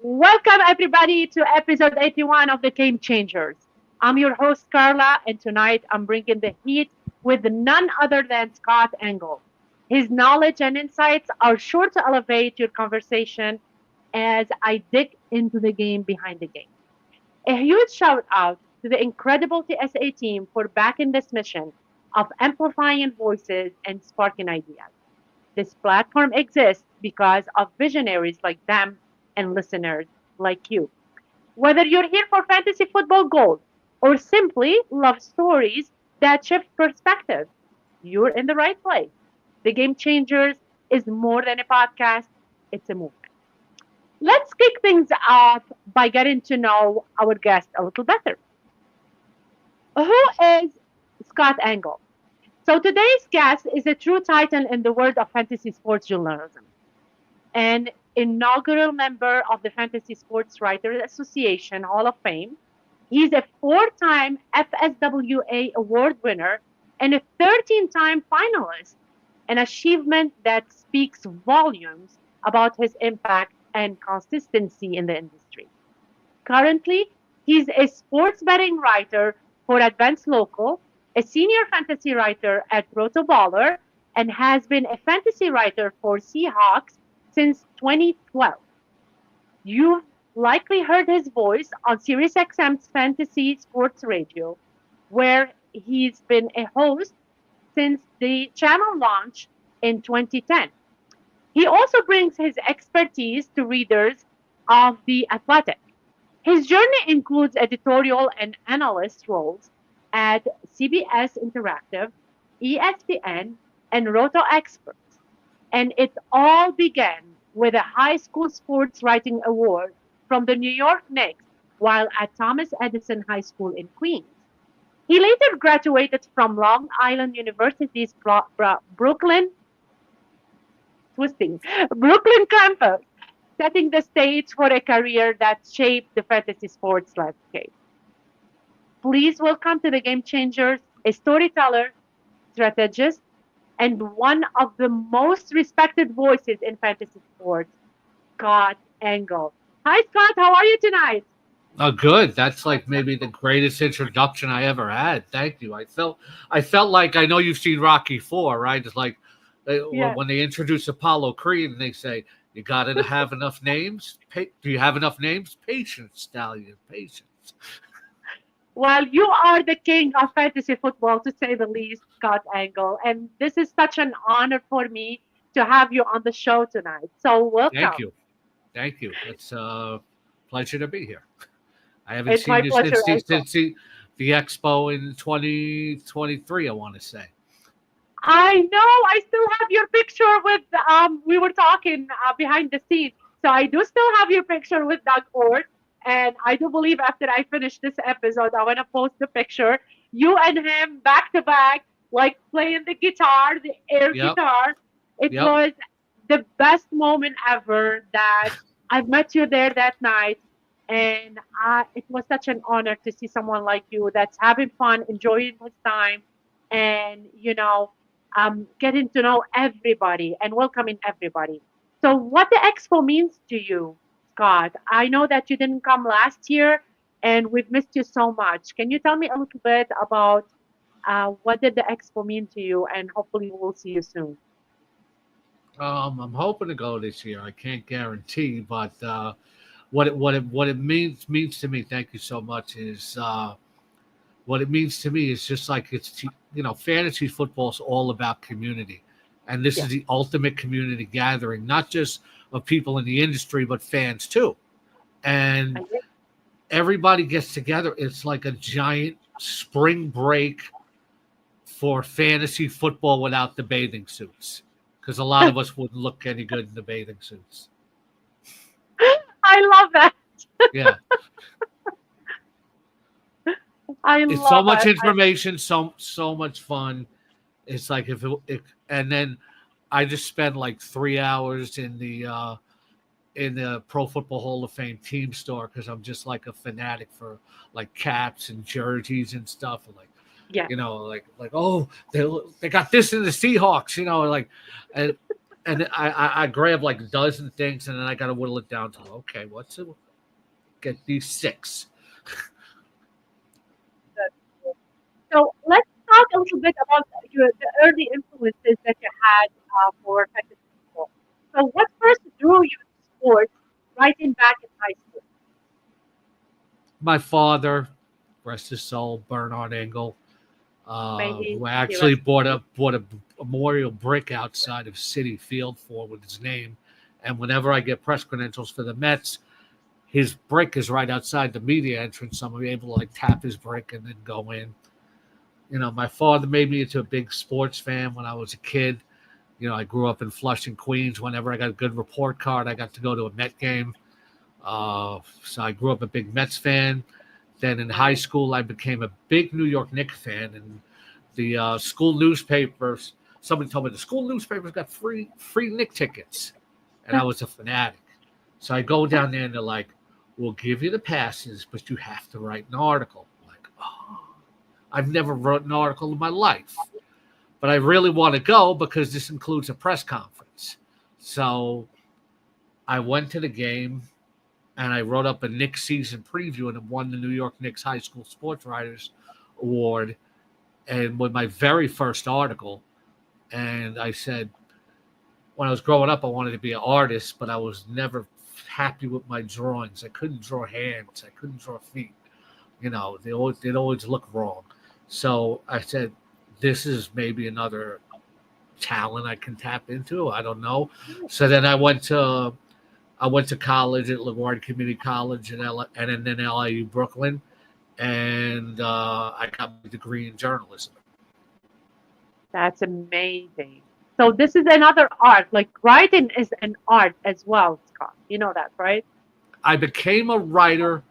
Welcome, everybody, to episode 81 of the Game Changers. I'm your host, Carla, and tonight I'm bringing the heat with none other than Scott Engel. His knowledge and insights are sure to elevate your conversation as I dig into the game behind the game. A huge shout out to the incredible TSA team for backing this mission of amplifying voices and sparking ideas. This platform exists because of visionaries like them and listeners like you. Whether you're here for fantasy football gold or simply love stories that shift perspective, you're in the right place. The Game Changers is more than a podcast, it's a movement. Let's kick things off by getting to know our guest a little better. Who is Scott Engel? So today's guest is a true titan in the world of fantasy sports journalism, an inaugural member of the Fantasy Sports Writers Association Hall of Fame. He's a four-time FSWA award winner and a 13-time finalist, an achievement that speaks volumes about his impact and consistency in the industry. Currently, he's a sports betting writer for Advanced Local, a senior fantasy writer at Rotoballer, and has been a fantasy writer for Seahawks since 2012. You've likely heard his voice on SiriusXM's Fantasy Sports Radio, where he's been a host since the channel launch in 2010. He also brings his expertise to readers of The Athletic. His journey includes editorial and analyst roles at CBS Interactive, ESPN, and Roto Experts. And it all began with a high school sports writing award from the New York Knicks while at Thomas Edison High School in Queens. He later graduated from Long Island University's Brooklyn twisting Brooklyn campus, setting the stage for a career that shaped the fantasy sports landscape. Please welcome to the Game Changers a storyteller, strategist, and one of the most respected voices in fantasy sports, Scott Engel. Hi, Scott. How are you tonight? Oh, good. That's like maybe the greatest introduction I ever had. Thank you. I felt like I know you've seen Rocky Four, right? It's like Yes. when they introduce Apollo Creed and they say, "You got to have enough names. Do you have enough names? Patience, stallion, patience." Well, you are the king of fantasy football, to say the least, Scott Engel. And this is such an honor for me to have you on the show tonight. So, Thank welcome. you. Thank you. It's a pleasure to be here. I haven't It's my seen you pleasure since the, also. since the, the expo in 2023, I want to say. I know. I still have your picture with. We were talking behind the scenes, so I do still have your picture with Doug Ford, and I do believe after I finish this episode, I want to post the picture. You and him back to back, like playing the guitar, the air Yep. guitar. It Yep. was the best moment ever that I've met you there that night. And it was such an honor to see someone like you that's having fun, enjoying his time, and getting to know everybody and welcoming everybody. So, what the expo means to you, Scott? I know that you didn't come last year, and we've missed you so much. Can you tell me a little bit about what did the expo mean to you? And hopefully, we'll see you soon. I'm hoping to go this year. I can't guarantee, but what it means to me. Thank you so much. Is what it means to me is just like fantasy football is all about community, and this Yeah. is the ultimate community gathering, not just of people in the industry, but fans too. I And agree. everybody gets together. It's like a giant spring break for fantasy football without the bathing suits, because a lot of us wouldn't look any good in the bathing suits. I love that. Yeah, I it's so love much it. information, so much fun. It's like and then I just spend like 3 hours in the Pro Football Hall of Fame team store because I'm just like a fanatic for like caps and jerseys and stuff. And like Yeah. like oh they got this in the Seahawks, like and and I grab like a dozen things, and then I got to whittle it down to okay, what's it? Get these six. So let's talk a little bit about the early influences that you had for effective people. So what first drew you to sports right in back in high school? My father, rest his soul, Bernard Engel, May who I he actually rest in bought peace. a memorial brick outside of Citi Field for with his name. And whenever I get press credentials for the Mets, his brick is right outside the media entrance. So I'm able to like tap his brick and then go in. You know, my father made me into a big sports fan when I was a kid. You know, I grew up in Flushing, Queens. Whenever I got a good report card, I got to go to a Met game. So I grew up a big Mets fan. Then in high Nice. school, I became a big New York Knicks fan, and the school newspapers. Somebody told me the school newspapers got free Knicks tickets, and I was a fanatic. So I go down there, and they're like, "We'll give you the passes, but you have to write an article." I'm like, oh, I've never wrote an article in my life, but I really want to go because this includes a press conference. So I went to the game and I wrote up a Knicks season preview and won the New York Knicks High School Sports Writers Award. And with my very first article, and I said, when I was growing up, I wanted to be an artist, but I was never happy with my drawings. I couldn't draw hands, I couldn't draw feet. You know, they'd always look wrong. So I said, this is maybe another talent I can tap into. I don't know. So then I went to college at LaGuardia Community College and then LIU Brooklyn, and I got my degree in journalism. That's amazing. So this is another art. Like writing is an art as well, Scott. You know that, right? I became a writer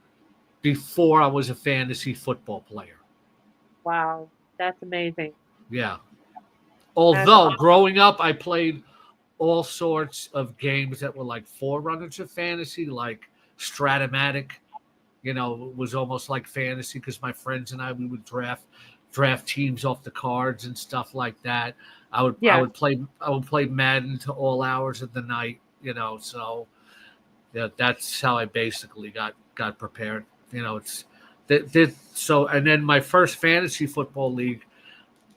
before I was a fantasy football player. Wow, that's amazing. Yeah. That's Although awesome. growing up, I played all sorts of games that were like forerunners of fantasy, like Stratomatic. You know, it was almost like fantasy because my friends and I we would draft teams off the cards and stuff like that. Yes. I would play Madden to all hours of the night. You know, so yeah, that's how I basically got prepared. You know, it's so and then my first fantasy football league.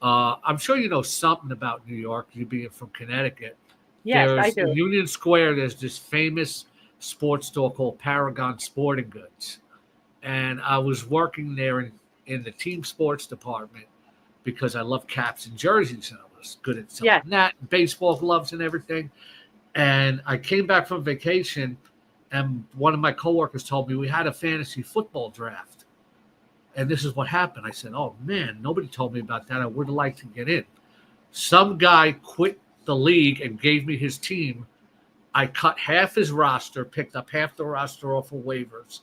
I'm sure you know something about New York. You being from Connecticut, Yes, I there's in do. Union Square. There's this famous sports store called Paragon Sporting Goods, and I was working there in the team sports department because I love caps and jerseys, and I was good at selling Yes. that, and baseball gloves and everything. And I came back from vacation, and one of my coworkers told me we had a fantasy football draft. And this is what happened. I said, "Oh man, nobody told me about that. I would have liked to get in." Some guy quit the league and gave me his team. I cut half his roster, picked up half the roster off of waivers,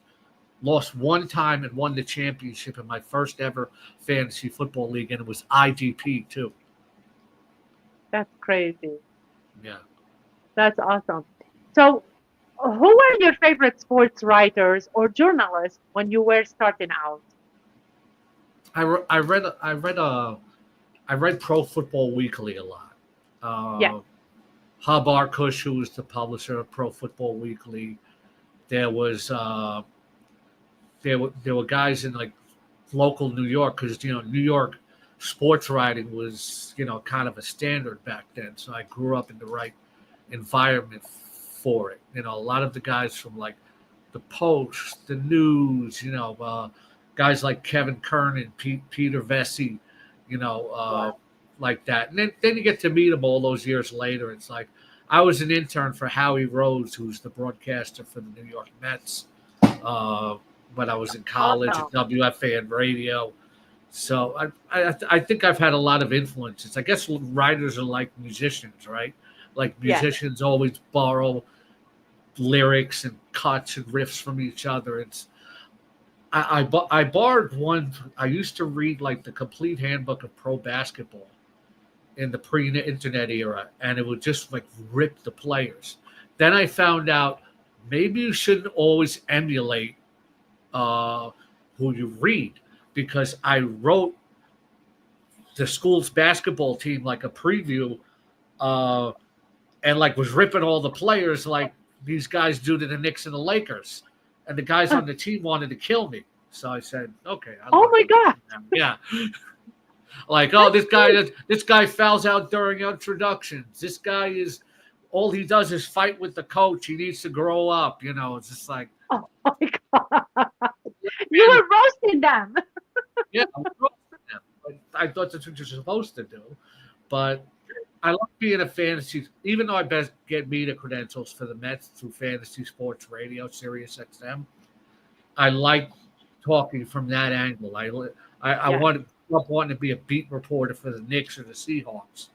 lost one time and won the championship in my first ever fantasy football league, and it was IGP too. That's crazy. Yeah, That's awesome. So, who were your favorite sports writers or journalists when you were starting out? I read Pro Football Weekly a lot. Yes. Uh, Hub Arkush, who was the publisher of Pro Football Weekly. There was there were guys in like local New York because you know New York sports writing was you know kind of a standard back then. So I grew up in the right environment for it. You know, a lot of the guys from like the Post, the News, you know, guys like Kevin Kernan, Peter Vesey, you know, Wow. like that. And then you get to meet them all those years later. It's like I was an intern for Howie Rose, who's the broadcaster for the New York Mets. Uh, when I was in college at Awesome. WFAN radio. So I think I've had a lot of influences. I guess writers are like musicians, right? Like Yes. musicians always borrow lyrics and cuts and riffs from each other. I borrowed one. I used to read like the complete handbook of pro basketball in the pre-internet era, and it would just like rip the players. Then I found out maybe you shouldn't always emulate uh, who you read because I wrote the school's basketball team like a preview, uh, and like was ripping all the players like these guys do to the Knicks and the Lakers, and the guys on the team wanted to kill me. So I said, okay, I Oh love my it. God. Yeah. Like, oh, this guy fouls out during introductions. This guy is all he does is fight with the coach. He needs to grow up. It's just like, Oh my God. You were roasting them. yeah, I'm roasting them. But I thought that's what you're supposed to do. But I love being a fantasy, even though I best get media credentials for the Mets through Fantasy Sports Radio, Sirius XM. I like talking from that angle. I Yeah. wanting to be a beat reporter for the Knicks or the Seahawks.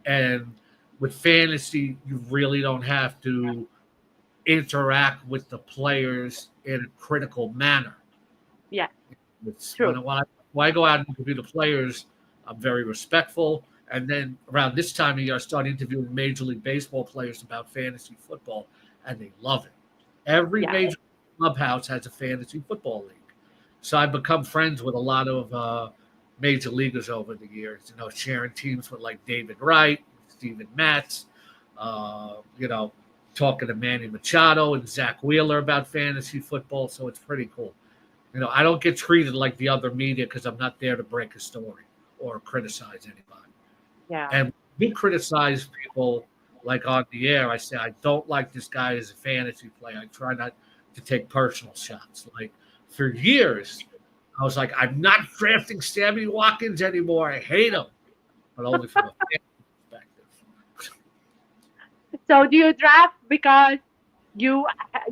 And with fantasy, you really don't have to interact with the players in a critical manner. Yeah. It's True. when I go out and interview the players, I'm very respectful. And then around this time of year, I start interviewing Major League Baseball players about fantasy football, and they love it. Every Yeah. major clubhouse has a fantasy football league. So I've become friends with a lot of major leaguers over the years, sharing teams with like David Wright, Steven Matz, talking to Manny Machado and Zach Wheeler about fantasy football. So it's pretty cool. I don't get treated like the other media because I'm not there to break a story or criticize anybody. Yeah. And we criticize people like on the air. I say, I don't like this guy as a fantasy player. I try not to take personal shots. Like for years, I was like, I'm not drafting Sammy Watkins anymore. I hate him. But only from a fan perspective. So do you draft because you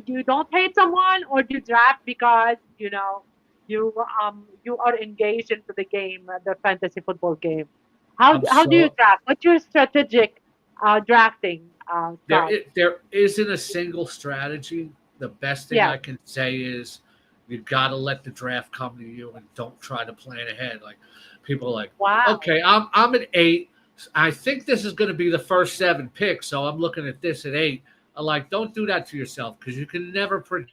you don't hate someone, or do you draft because you are engaged into the game, the fantasy football game? How I'm how do you so draft? What's your strategic drafting, there. Scott? There isn't a single strategy. The best thing Yeah. I can say is you got to let the draft come to you and don't try to plan ahead. Like people are like, Wow. okay, I'm at 8. I think this is going to be the first 7 picks, so I'm looking at this at 8. I'm like, don't do that to yourself because you can never predict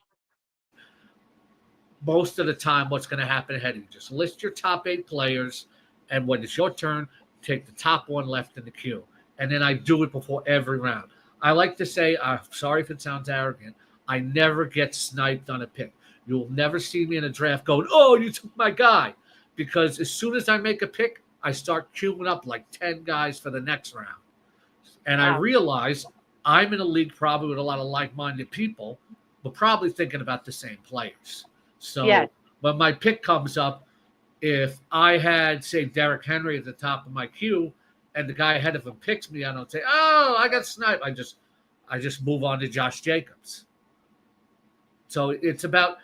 most of the time what's going to happen ahead of you. Just list your top 8 players, and when it's your turn, take the top one left in the queue. And then I do it before every round. I like to say, I'm sorry if it sounds arrogant, I never get sniped on a pick. You'll never see me in a draft going, oh, you took my guy. Because as soon as I make a pick, I start queuing up like 10 guys for the next round. And I Wow. realize I'm in a league probably with a lot of like-minded people, but probably thinking about the same players. Yes. So when my pick comes up, if I had, say, Derrick Henry at the top of my queue and the guy ahead of him picks me, I don't say, oh, I got sniped. I just move on to Josh Jacobs. So it's about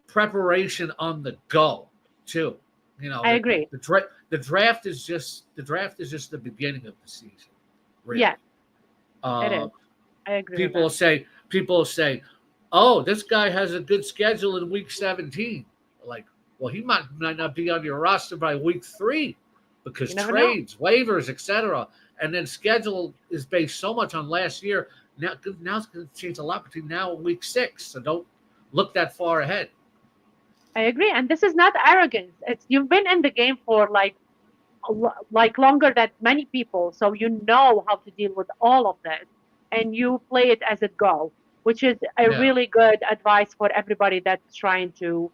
preparation on the go too. I agree. The draft is just the beginning of the season. Really. Yes, it Uh, is. I agree with people that. say people say, oh, this guy has a good schedule in week 17. Like, well, he might not be on your roster by week 3 because You never know. trades, waivers, etc. And then schedule is based so much on last year. Now it's going to change a lot between now and week 6. So don't look that far ahead. I agree, and this is not arrogance. It's you've been in the game for like longer than many people, so you know how to deal with all of this, and you play it as it go, which is a Yeah. really good advice for everybody that's trying to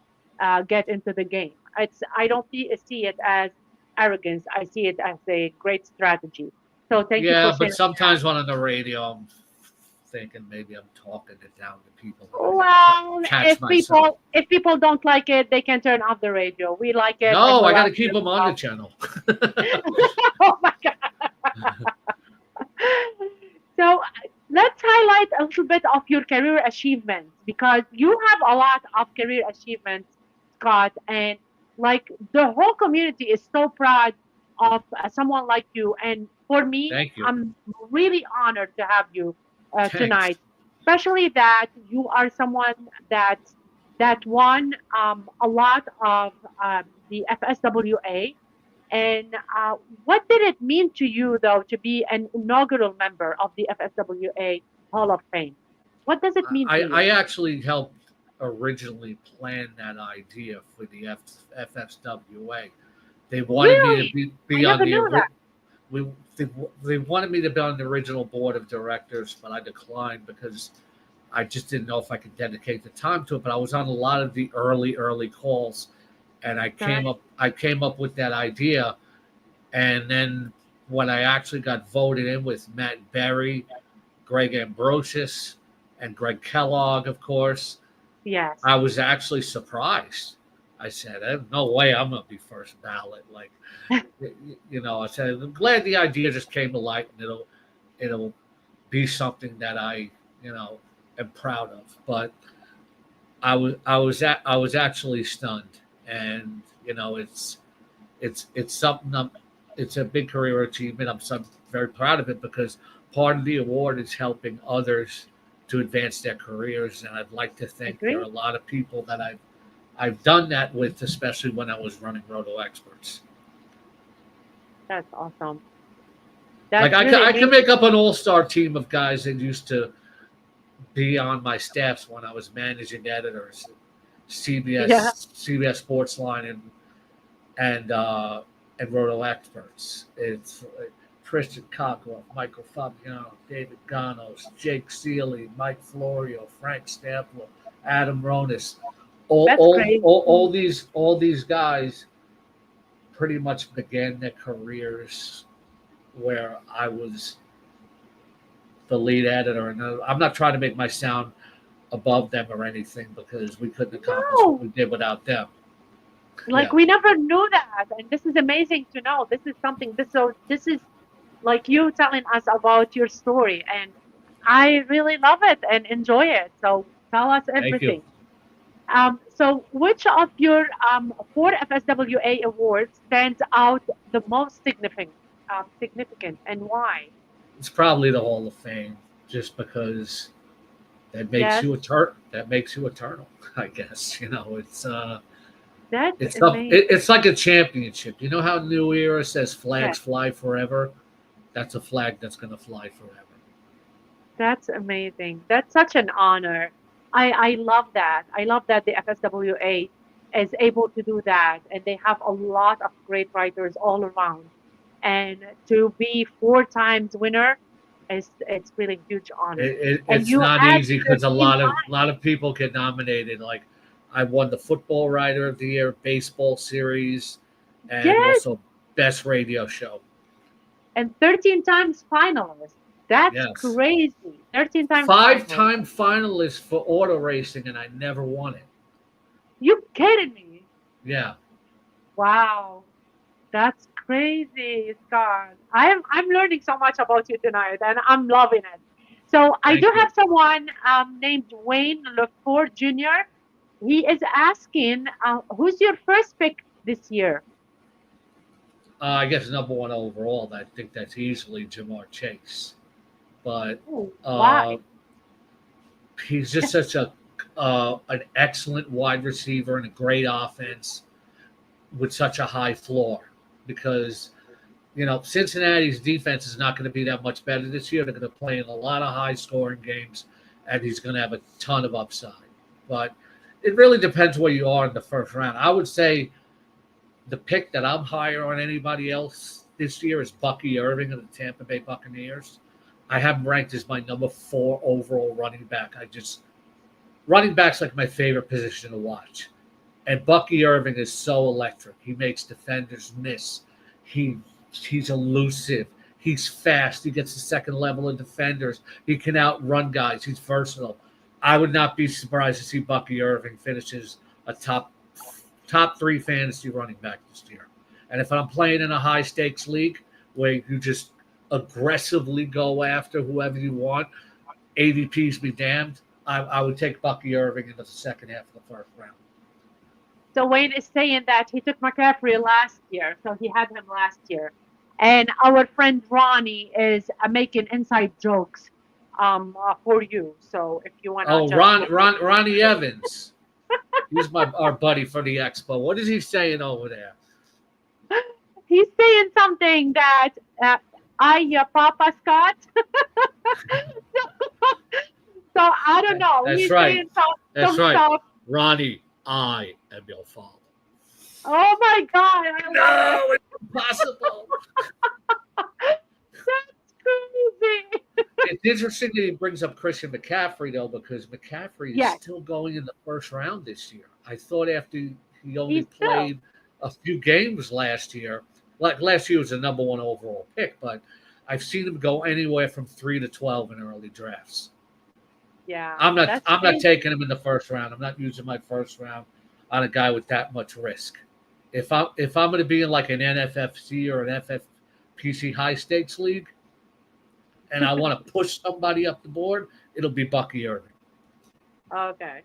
get into the game. I don't see it as arrogance. I see it as a great strategy. So thank you for Yeah, but sharing that. sometimes when on the radio, I'm thinking maybe I'm talking it down to people. And I Well, catch myself. if people don't like it, they can turn off the radio. We like it, and No, we I got to love keep it. them on the channel. Oh my God. So let's highlight a little bit of your career achievements, because you have a lot of career achievements, Scott, and like the whole community is so proud of someone like you. And for me, Thank you. I'm really honored to have you Thanks. tonight, especially that you are someone that won a lot of the FSWA. And what did it mean to you, though, to be an inaugural member of the FSWA Hall of Fame? What does it mean to I you? actually helped originally plan that idea for the FSWA. They wanted me to Really? I be on never the knew that. we they, they wanted me to be on the original board of directors, but I declined because I just didn't know if I could dedicate the time to it. But I was on a lot of the early calls, and Nice. I came up with that idea, and then when I actually got voted in with Matt Berry, Greg Ambrosius, and Greg Kellogg, of course, Yes. I was actually surprised. I said, "There's no way I'm going to be first ballot." Like, I said, I'm glad the idea just came to light, and it'll be something that I, am proud of. But I was actually stunned, and it's something. It's a big career achievement. I'm very proud of it because part of the award is helping others to advance their careers, and I'd like to think there are Agree. a lot of people that I've done that with, especially when I was running Roto Experts. That's awesome. Like That's really I can amazing. make up an all-star team of guys that used to be on my staffs when I was managing editors, Yeah. CBS Sportsline, and Roto Experts. It's Christian Cockroft, Michael Fabiano, David Ganos, Jake Seeley, Mike Florio, Frank Stampler, Adam Ronis. That's great. All these guys pretty much began their careers where I was the lead editor, and I'm not trying to make my sound above them or anything because we couldn't accomplish what No, we did without them. like Yeah, we never knew that, and this is amazing to know. This is something. This is like you telling us about your story, and I really love it and enjoy it. So tell us thank you. everything. So which of your four FSWA awards stands out the most significant, and why? It's probably the Hall of Fame, just because Yes, that makes you eternal. I guess that's it, amazing. it's like a championship. You know how New Era says Yes, flags fly forever? That's a flag that's going to fly forever. that's amazing. That's such an honor. I love that. I love that the FSWA is able to do that, and they have a lot of great writers all around. And to be four times winner is it's really a huge honor. And It's you not add easy because 13 a times. lot of people get nominated. Like I won the Football Writer of the Year, Baseball Series, and Yes, also Best Radio Show. and 13 times finalist. That's Yes, crazy. 13 times finalist. five-time finalist for auto racing, and I never won it. You kidding me? Yeah, Wow. That's crazy, Scott. I'm learning so much about you tonight, and I'm loving it. So I do thank you. have someone named Wayne LeFort Jr. He is asking, who's your first pick this year? I guess number one overall, I think that's easily Jamar Chase. But Ooh, uh, why? he's just such an excellent wide receiver and a great offense with such a high floor. Because Cincinnati's defense is not going to be that much better this year. They're going to play in a lot of high scoring games, and he's going to have a ton of upside. But it really depends where you are in the first round. I would say the pick that I'm higher on anybody else this year is Bucky Irving of the Tampa Bay Buccaneers. I have him ranked as my number 4 overall running back. Running back's like my favorite position to watch. And Bucky Irving is so electric. He makes defenders miss. He he's elusive. He's fast. He gets the second level of defenders. He can outrun guys. He's versatile. I would not be surprised to see Bucky Irving finishes a top 3 fantasy running back this year. And if I'm playing in a high stakes league where you just aggressively go after whoever you want, ADPs be damned, I would take Bucky Irving into the second half of the first round. So Wayne is saying that he took McCaffrey last year, so he had him last year. And our friend Ronnie is making inside jokes for you. So if you want to Oh, just look at Ronnie Evans. He's our buddy for the Expo. What is he saying over there? he's saying something that Papa Scott. So I don't know. That's He's right. saying some That's some right. stuff. Ronnie, I am your father. Oh my God, I love it. No, it's impossible. That's crazy. It's interesting that he brings up Christian McCaffrey though, because McCaffrey is Yes, still going in the first round this year. I thought after he only he's still. played a few games last year, like last year was the number one overall pick, but I've seen him go anywhere from 3 to 12 in early drafts. Yeah, that's I'm not crazy. taking him in the first round. I'm not using my first round on a guy with that much risk. If I'm going to be in like an NFFC or an FFPC high stakes league, and I want to push somebody up the board, it'll be Bucky Irving. Okay.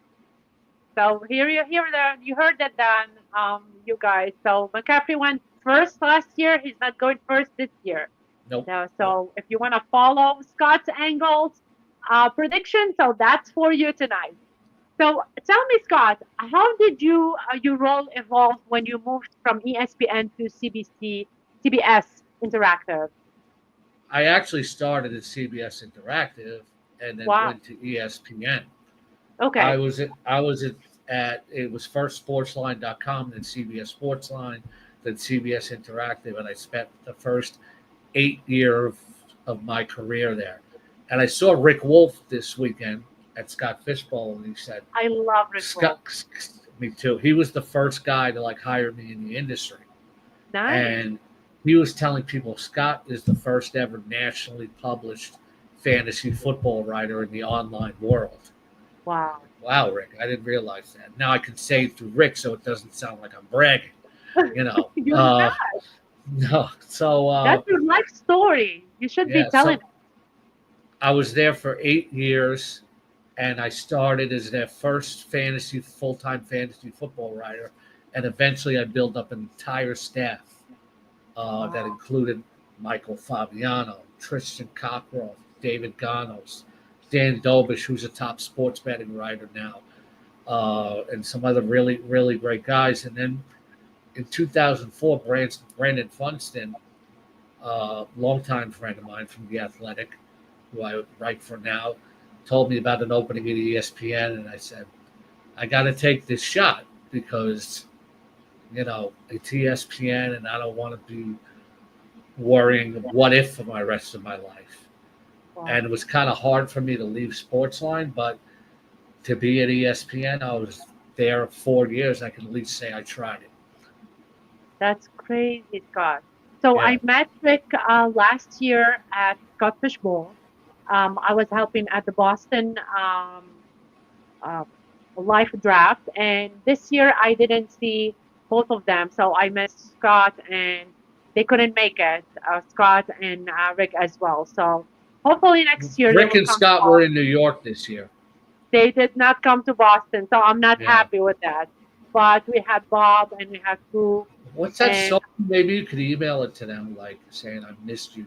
So here you hear that you heard that then, you guys. So McCaffrey went first last year. He's not going first this year. Nope. So if you want to follow Scott's Angles prediction, so that's for you tonight. So tell me, Scott, how did your role evolve when you moved from ESPN to CBS Interactive? I actually started at CBS Interactive and then Wow. went to ESPN. Okay. I was at it was first sportsline.com, then CBS Sportsline, then CBS Interactive, and I spent the first 8 years of my career there. And I saw Rick Wolf this weekend at Scott Fishbowl, and he said, I love Rick Roll. "Scott, me too." He was the first guy to like hire me in the industry, Nice. and he was telling people Scott is the first ever nationally published fantasy football writer in the online world. Wow. Wow, Rick, I didn't realize that. Now I can say it through Rick, so it doesn't sound like I'm bragging. You know, You're not. no. So That's your life story. You should be yeah, telling so I was there for 8 years, and I started as their first full time fantasy football writer, and eventually I built up an entire staff that Wow. included Michael Fabiano, Tristan Cockrell, David Ganos, Dan Dobish, who's a top sports betting writer now, and some other really great guys. And then in 2004, Brandon Funston, longtime friend of mine from The Athletic, who I write for now, told me about an opening at ESPN, and I said, I got to take this shot because, it's ESPN, and I don't want to be worrying what if for my rest of my life. Wow. And it was kind of hard for me to leave Sportsline, but to be at ESPN, I was there 4 years. I can at least say I tried it. That's crazy, Scott. So Yeah. I met Rick last year at Scott Bowl. I was helping at the Boston uh, live draft, and this year I didn't see both of them. So I missed Scott, and they couldn't make it. Scott and Rick as well. So hopefully next year they Rick will and come to Scott were in Boston. New York this year. They did not come to Boston, so I'm not Yeah. happy with that. But we had Bob and we had Sue, What's that and song? Maybe you could email it to them, like saying I missed you.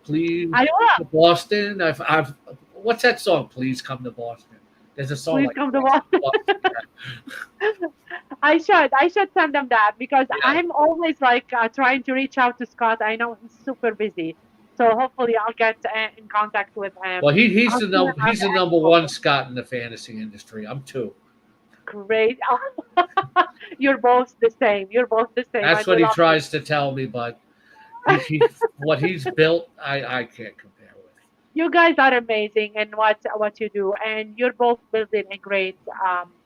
Please I come to will. Boston. I've. What's that song? Please come to Boston. There's a song Please like come to Please come to Boston. Boston. I should send them that because Yeah. I'm always like trying to reach out to Scott. I know he's super busy, so hopefully I'll get in contact with him. Well, he's I'll the see him he's at the the number expo. one Scott in the fantasy industry. I'm two. Great. You're both the same. You're both the same. I That's do what he love you. tries to tell me, but he what he's built, I can't compare with. You guys are amazing in what you do, and you're both building a great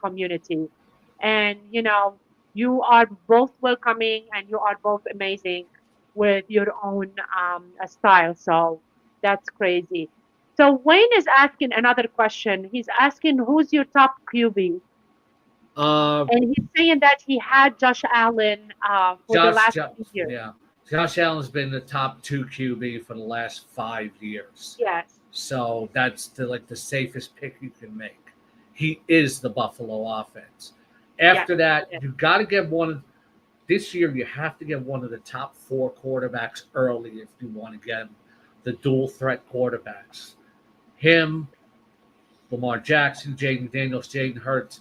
community. And you are both welcoming, and you are both amazing with your own style. So that's crazy. So Wayne is asking another question. He's asking who's your top QB, Uh, and he's saying that he had Josh Allen for the last Josh, 2 years. yeah, Josh Allen's been the top two QB for the last 5 years. Yes. So that's the safest pick you can make. He is the Buffalo offense. Yes. After that, you got to get one of this year. You have to get one of the top four quarterbacks early if you want to get the dual threat quarterbacks. Him, Lamar Jackson, Jaden Daniels, Jaden Hurts.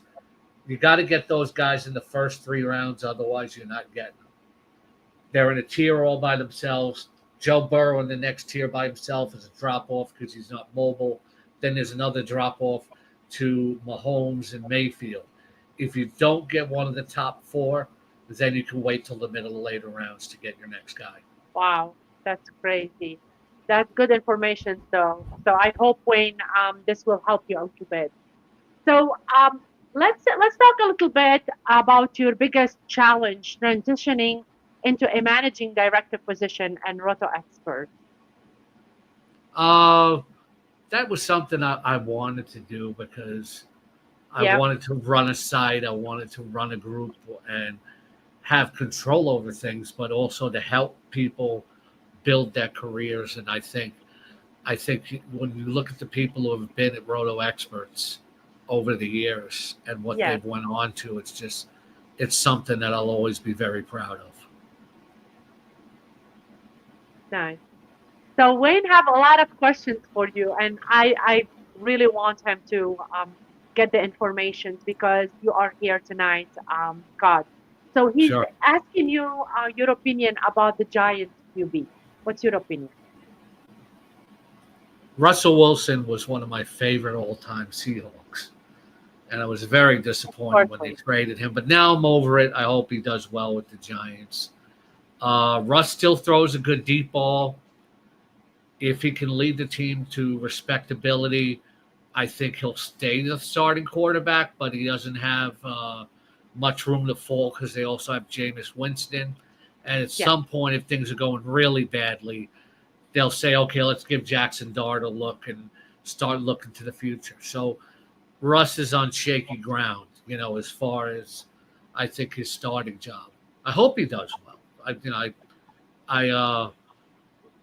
You got to get those guys in the first 3 rounds, otherwise you're not getting them. They're in a tier all by themselves. Joe Burrow in the next tier by himself is a drop off because he's not mobile. Then there's another drop off to Mahomes and Mayfield. If you don't get one of the top four, then you can wait till the middle of later rounds to get your next guy. Wow. That's crazy. That's good information, though. So I hope, Wayne, this will help you out a bit. So let's talk a little bit about your biggest challenge transitioning into a managing director position and roto expert. Uh, that was something I wanted to do because I Yeah. wanted to run a site, I wanted to run a group and have control over things, but also to help people build their careers. And I think when you look at the people who have been at roto experts over the years and what Yes. they've went on to, it's something that I'll always be very proud of. Nice. So Wayne have a lot of questions for you, and I really want him to get the information because you are here tonight, Scott. So he's Sure. asking you your opinion about the Giants QB. What's your opinion? Russell Wilson was one of my favorite all-time Seahawks, and I was very disappointed when they Personally, traded him. But now I'm over it. I hope he does well with the Giants. Russ still throws a good deep ball. If he can lead the team to respectability, I think he'll stay the starting quarterback, but he doesn't have much room to fall because they also have Jameis Winston. And at yes. some point, if things are going really badly, they'll say, okay, let's give Jackson Dart a look and start looking to the future. So Russ is on shaky ground, as far as I think his starting job. I hope he does well. I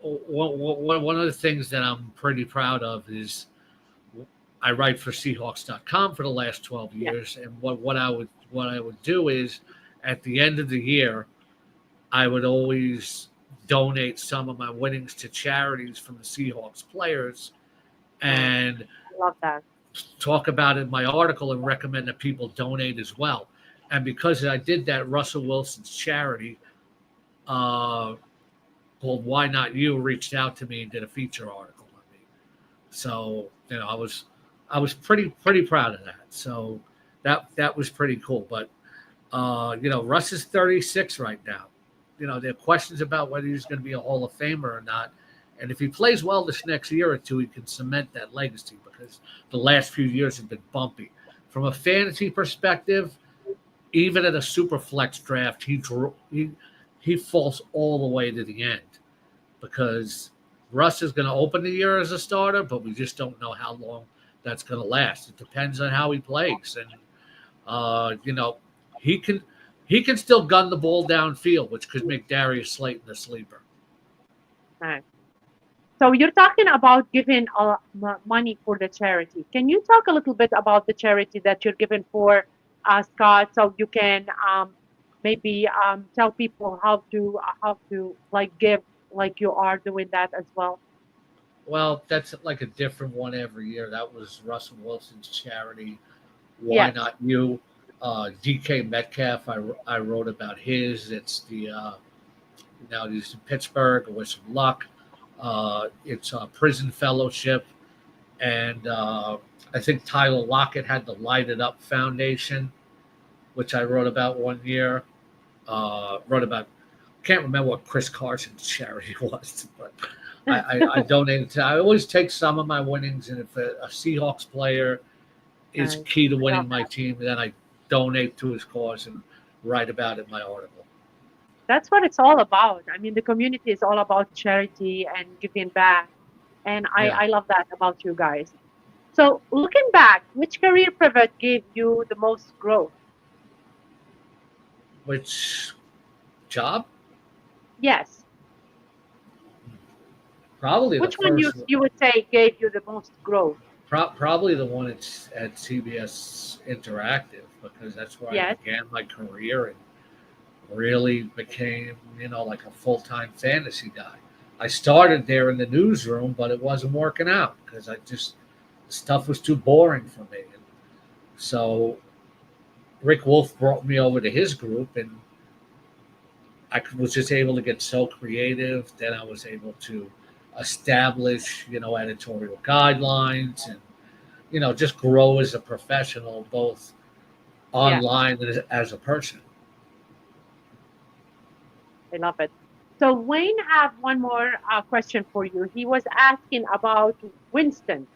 one of the things that I'm pretty proud of is I write for Seahawks.com for the last 12 Yes. years, and what I would do is at the end of the year, I would always donate some of my winnings to charities from the Seahawks players Nice. and I love that. talk about it in my article and recommend that people donate as well. And because I did that, Russell Wilson's charity uh, called Why Not You reached out to me and did a feature article on me. So I was pretty proud of that. So that was pretty cool. But Russ is 36 right now. There are questions about whether he's going to be a Hall of Famer or not. And if he plays well this next year or two, he can cement that legacy because the last few years have been bumpy. From a fantasy perspective, even at a super flex draft, he falls all the way to the end because Russ is going to open the year as a starter, but we just don't know how long that's going to last. It depends on how he plays, and uh, you know he can he can still gun the ball downfield, which could make Darius Slayton a sleeper. Nice. So you're talking about giving money for the charity. Can you talk a little bit about the charity that you're giving for, Scott, so you can maybe tell people how to like give like you are doing that as well? Well, that's like a different one every year. That was Russell Wilson's charity. Why Yes. not you? DK Metcalf, I wrote about his. It's the now he's in Pittsburgh. I wish him luck. It's a prison fellowship, and I think Tyler Lockett had the Light It Up Foundation, which I wrote about one year. Wrote about can't remember what Chris Carson's charity was, but I donated to. I always take some of my winnings, and if a Seahawks player is Nice. key to I love winning my that. team, then I donate to his cause and write about it in my article. That's what it's all about. I mean, the community is all about charity and giving back, and Yeah. I love that about you guys. So looking back, which career pivot gave you the most growth? Which job? Yes. Probably the Which one you first. you would say gave you the most growth? Probably the one at CBS Interactive because that's where I Yes. began my career and really became like a full time fantasy guy. I started there in the newsroom, but it wasn't working out because stuff was too boring for me. And so Rick Wolf brought me over to his group, and was just able to get so creative. Then I was able to establish editorial guidelines and just grow as a professional, both Yeah, online and as a person. I love it. So Wayne have one more question for you. He was asking about Winston.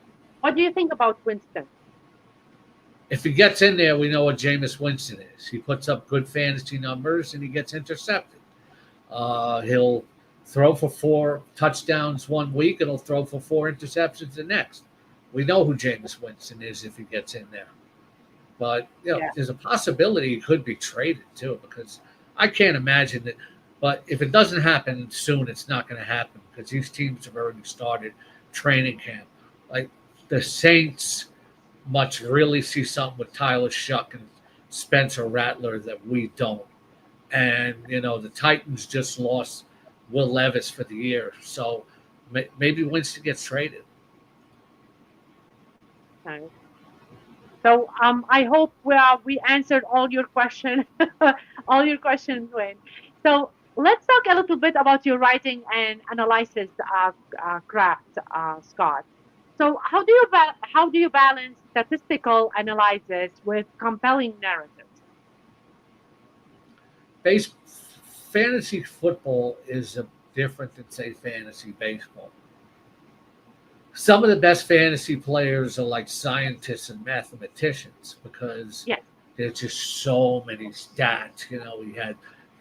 What do you think about Winston? If he gets in there, we know what Jameis Winston is. He puts up good fantasy numbers and he gets intercepted. He'll throw for 4 touchdowns one week and he'll throw for 4 interceptions the next. We know who Jameis Winston is if he gets in there. But Yeah. there's a possibility he could be traded too, because I can't imagine that. But if it doesn't happen soon, it's not going to happen because these teams have already started training camp. Like the Saints must really see something with Tyler Shuck and Spencer Rattler that we don't. And the Titans just lost Will Levis for the year, so maybe Winston gets traded. Nice. So I hope we answered all your questions, all your questions, Wayne. So let's talk a little bit about your writing and analysis craft, Scott. So how do you balance statistical analysis with compelling narratives? Base Fantasy football is different than say fantasy baseball. Some of the best fantasy players are like scientists and mathematicians because Yes. there's just so many stats. We had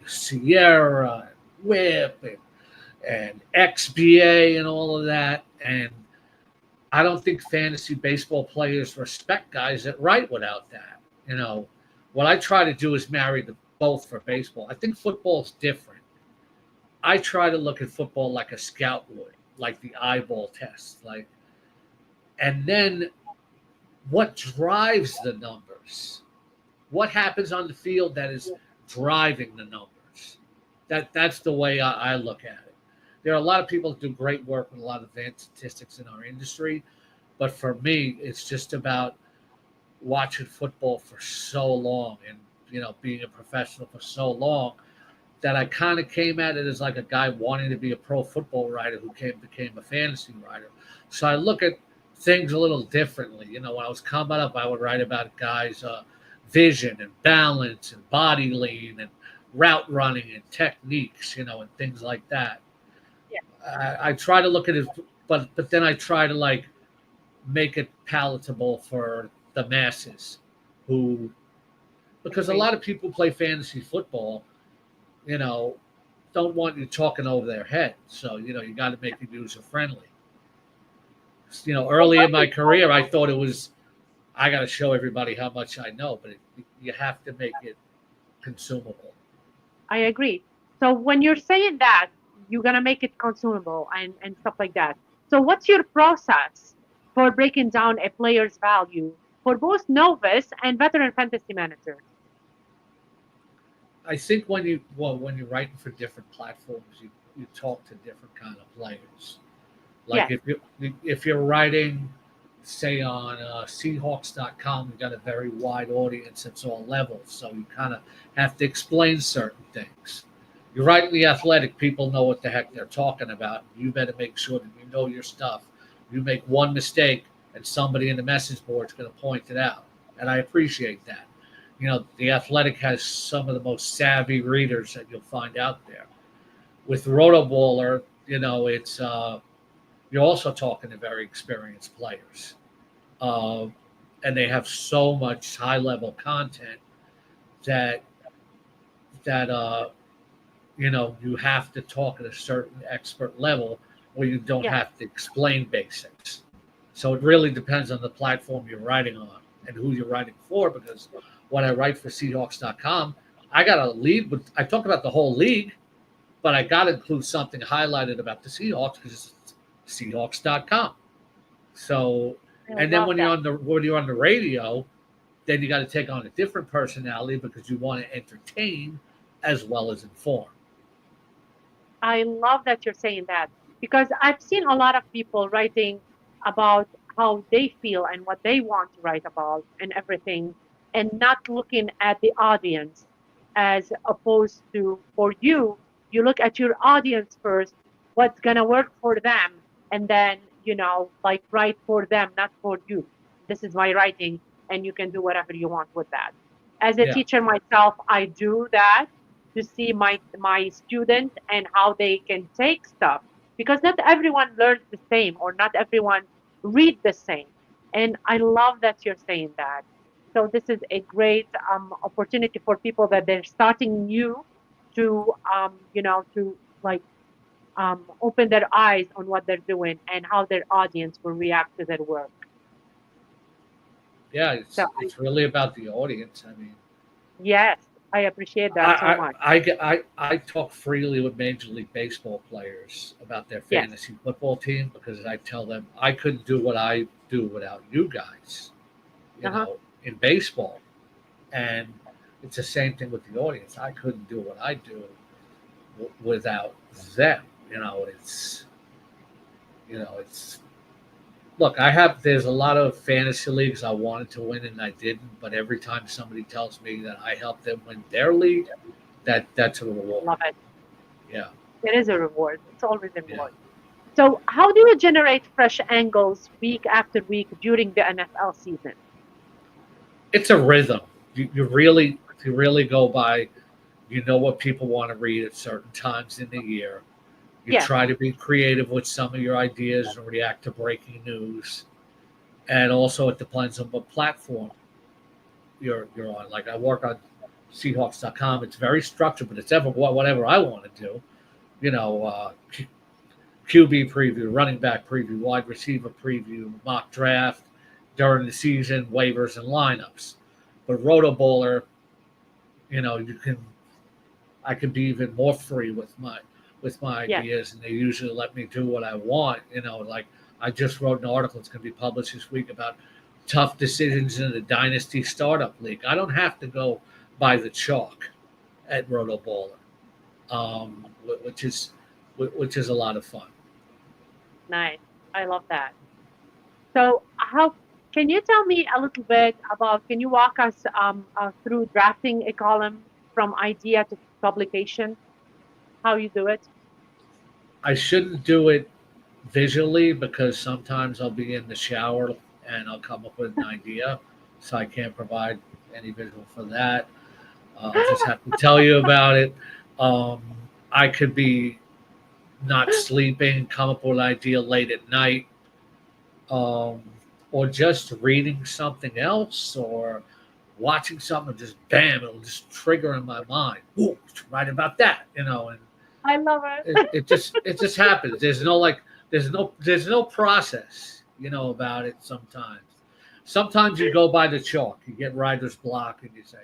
Sierra, and Whip, and XBA, and all of that. And I don't think fantasy baseball players respect guys that write without that. What I try to do is marry the both for baseball. I think football's different. I try to look at football like a scout would, like the eyeball test, and then what drives the numbers? What happens on the field that is driving the numbers? That's the way I look at it. There are a lot of people that do great work with a lot of advanced statistics in our industry, but for me, it's just about watching football for so long and being a professional for so long that I kind of came at it as like a guy wanting to be a pro football writer who became a fantasy writer. So I look at things a little differently. When I was coming up, I would write about guys' vision and balance and body lean and route running and techniques, and things like that. Yeah. I try to look at it, but then I try to make it palatable for the masses who, because a Agree. lot of people play fantasy football, you know, don't want you talking over their head. So, you got to make it user friendly. So Early what in my is career, I thought it was, I got to show everybody how much I know, but you have to make it consumable. I agree. So when you're saying that, you're gonna make it consumable and stuff like that. So what's your process for breaking down a player's value for both novice and veteran fantasy managers? I think when you're writing for different platforms, you talk to different kind of players. Like Yes. if you're writing, say on Seahawks.com, you've got a very wide audience. It's all levels, so you kind of have to explain certain things. You're writing the Athletic, people know what the heck they're talking about. You better make sure that you know your stuff. You make one mistake, and somebody in the message board is going to point it out, and I appreciate that. The Athletic has some of the most savvy readers that you'll find out there. With Rotoballer, it's you're also talking to very experienced players, uh, and they have so much high level content that that you have to talk at a certain expert level where you don't Yes. have to explain basics. So it really depends on the platform you're writing on and who you're writing for. Because when I write for Seahawks.com, I got a lead, but I talk about the whole league, but I got to include something highlighted about the Seahawks because it's Seahawks.com. So, I and then love that. when you're on the radio, then you got to take on a different personality because you want to entertain as well as inform. I love that you're saying that because I've seen a lot of people writing about how they feel and what they want to write about and everything, and not looking at the audience as opposed to for you, you look at your audience first, what's going to work for them, and then, like write for them, not for you. This is my writing, and you can do whatever you want with that. As a Yeah, teacher myself, I do that to see my student and how they can take stuff, because not everyone learns the same or not everyone read the same. And I love that you're saying that. So this is a great opportunity for people that they're starting new to to like open their eyes on what they're doing and how their audience will react to their work. Yeah, So it's really about the audience. I mean, yes, I appreciate that so I much. I talk freely with Major League Baseball players about their Yes. fantasy football team because I tell them I couldn't do what I do without you guys, Uh-huh. in baseball. And it's the same thing with the audience. I couldn't do what I do without them. It's look. There's a lot of fantasy leagues I wanted to win and I didn't. But every time somebody tells me that I helped them win their league, that's a reward. Love it. Yeah, It is a reward. It's always a yeah. reward. So how do you generate fresh angles week after week during the NFL season? It's a rhythm. You really go by. You know what people want to read at certain times in the year. You Yes. try to be creative with some of your ideas and react to breaking news. And also, it depends on what platform you're on. Like I work on Seahawks.com. It's very structured, but it's ever whatever I want to do. QB preview, running back preview, wide receiver preview, mock draft during the season, waivers and lineups. But Roto you can I can be even more free with my Yes. ideas, and they usually let me do what I want. Like I just wrote an article that's going to be published this week about tough decisions in the dynasty startup league. I don't have to go by the chalk at Rotoballer, um, which is which is a lot of fun. Nice. I love that. So how can you tell me a little bit about, can you walk us through drafting a column from idea to publication? How you do it? I shouldn't do it visually because sometimes I'll be in the shower and I'll come up with an idea, so I can't provide any visual for that. I'll just have to tell you about it. Um, I could be not sleeping, come up with an idea late at night, um, or just reading something else or watching something, just bam, it'll just trigger in my mind. Ooh, write about that, and I love it, it. it just happens. There's no process, about it sometimes. Sometimes you go by the chalk. You get writer's block and you say,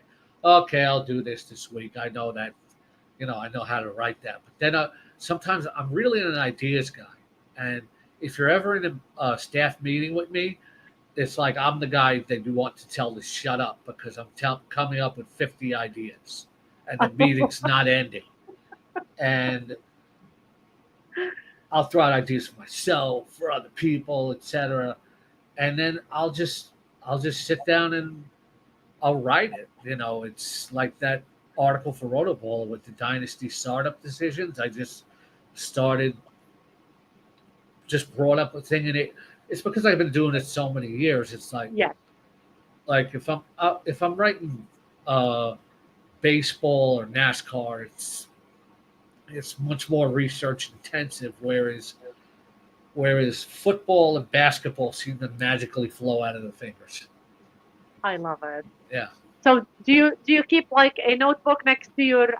okay, I'll do this week. I know that, I know how to write that. But then sometimes I'm really an ideas guy. And if you're ever in a staff meeting with me, it's like I'm the guy that you want to tell to shut up because I'm coming up with 50 ideas and the meeting's not ending. And I'll throw out ideas for myself, for other people, etc. And then I'll just sit down and I'll write it. It's like that article for Rotoballer with the dynasty startup decisions. I started, just brought up a thing, and it's because I've been doing it so many years. It's like Yes. if I'm writing uh, baseball or NASCAR, it's much more research intensive, whereas football and basketball seem to magically flow out of the fingers. I love it. Yeah. So do you keep like a notebook next to your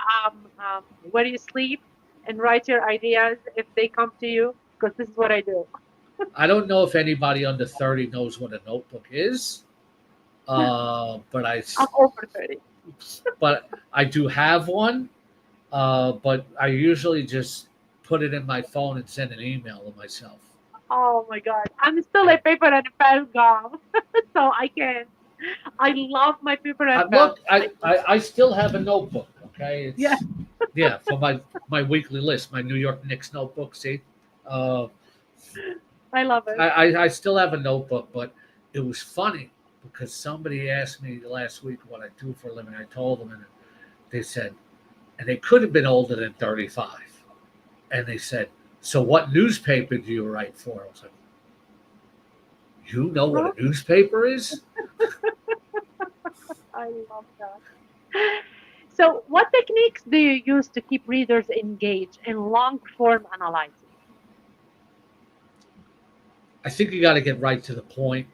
where you sleep and write your ideas if they come to you? Because this is what I do. I don't know if anybody under 30 knows what a notebook is, but I'm over 30. I do have one. But I usually just put it in my phone and send an email to myself. Oh my God. I'm still a Yeah. paper and a pen girl. So I can. I love my paper and pen. Look, I still have a notebook. Okay, Yeah, yeah, for my weekly list, my New York Knicks notebook. See, uh, I love it. I still have a notebook, but it was funny because somebody asked me last week what I do for a living. I told them, and they said, and they could have been older than 35, and they said, "So what newspaper do you write for?" I was like, "You know what Huh? a newspaper is?" I love that. So, what techniques do you use to keep readers engaged in long form analysis? I think you got to get right to the point.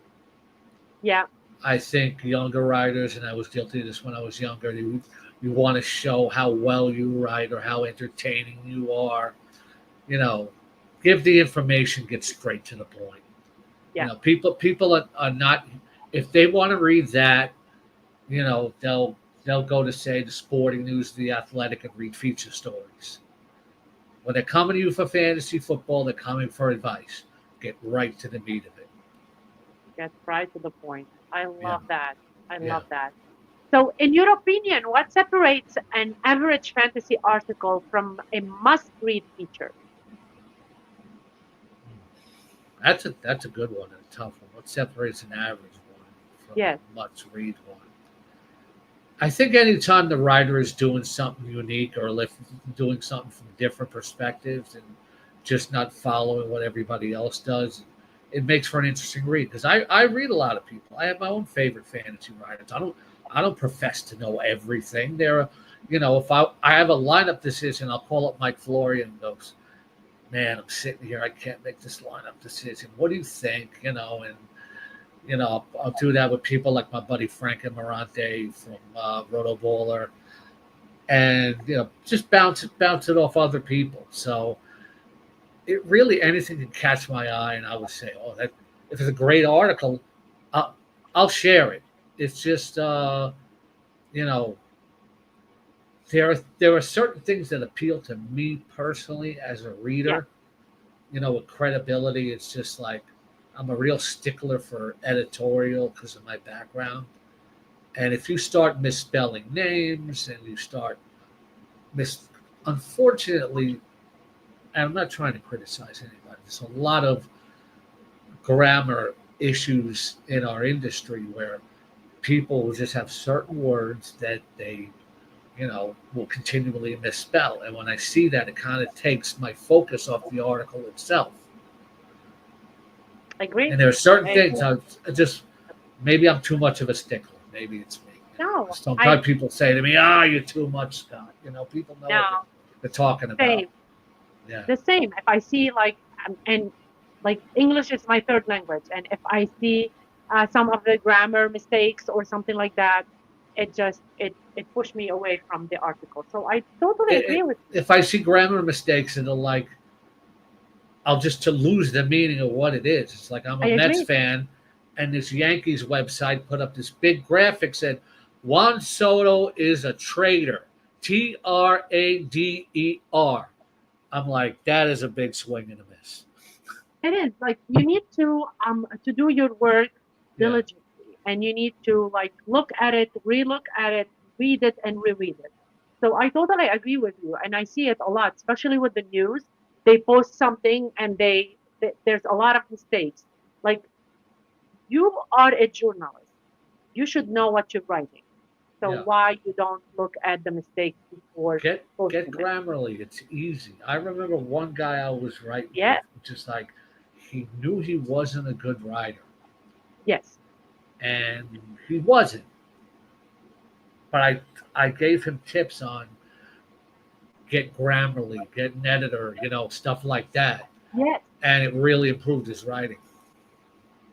Yeah, I think younger writers, and I was guilty of this when I was younger, you want to show how well you write or how entertaining you are. You know, give the information, get straight to the point. You yeah, know, people are not, if they want to read that, they'll go to, say, the sporting news, the athletic, and read feature stories. When they're coming to you for fantasy football, they're coming for advice. Get right to the meat of it. get right to the point. I Yeah, love that. I yeah. love that. So, in your opinion, what separates an average fantasy article from a must read feature? That's a good one and a tough one. What separates an average one from Yes, a must read one? I think anytime the writer is doing something unique or doing something from different perspectives and just not following what everybody else does, it makes for an interesting read. Because I read a lot of people. I have my own favorite fantasy writers. I don't profess to know everything. If I have a lineup decision, I'll call up Mike Flory and goes, man, I'm sitting here, I can't make this lineup decision. What do you think? And I'll do that with people like my buddy Frank Amarante from Roto Bowler, and just bounce it off other people. So it really anything can catch my eye, and I would say, oh, that if it's a great article, I'll, I'll share it. It's just you know there are certain things that appeal to me personally as a yeah, reader. With credibility, it's just like I'm a real stickler for editorial because of my background. And if you start misspelling names and you start mis, unfortunately, and I'm not trying to criticize anybody, there's a lot of grammar issues in our industry where people will just have certain words that they, will continually misspell. And when I see that, it kind of takes my focus off the article itself. I agree. And there are certain I things agree. I just maybe I'm too much of a stickler. Maybe it's me. No, Sometimes people say to me, you're too much, Scott." People know what no, they're talking about. same. Yeah. The same. If I see like, and like English is my third language, and if I see some of the grammar mistakes or something like that, it pushed me away from the article. So I totally It, agree with you. if I see grammar mistakes and like, I'll just to lose the meaning of what it is. It's like I'm I a Mets agree. fan, and this Yankees website put up this big graphic said Juan Soto is a traitor. Trader. I'm like, that is a big swing and a miss. It is like you need to do your work Yeah. diligently, and you need to like look at it, relook at it, read it, and reread it. So I totally agree with you, and I see it a lot, especially with the news. They post something, and there's a lot of mistakes. Like, you are a journalist, you should know what you're writing. So Yeah. why you don't look at the mistakes before Get posting it? Grammarly. It's easy. I remember one guy I was writing Yeah. with, just like he knew he wasn't a good writer, Yes. and he wasn't. But I gave him tips on get Grammarly, get an editor, stuff like that, Yes. and it really improved his writing.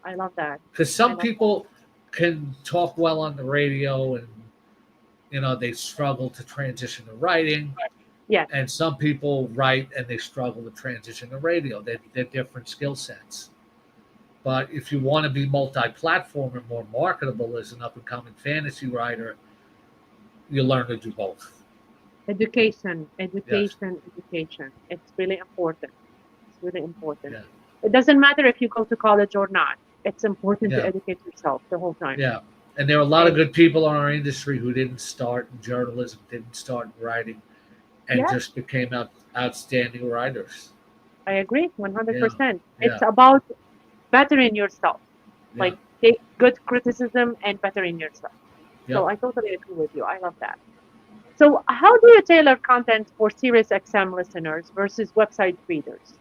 I love that. Because I some love that. people can talk well on the radio, and they struggle to transition to writing, Yes. and some people write and they struggle to transition to radio. They're different skill sets. But if you want to be multi-platform and more marketable as an up-and-coming fantasy writer, you learn to do both. Education, Yes. education, education. It's really important. It's really important. Yeah. It doesn't matter if you go to college or not. It's important to Yeah. educate yourself the whole time. Yeah. And there are a lot of And good people in our industry who didn't start in journalism, didn't start in writing, and yeah, just became outstanding writers. I agree Yeah. 100%. It's Yeah. about bettering yourself. Yeah. Like, take good criticism and bettering yourself. So Yep. I totally agree with you. I love that. So how do you tailor content for Sirius XM listeners versus website readers?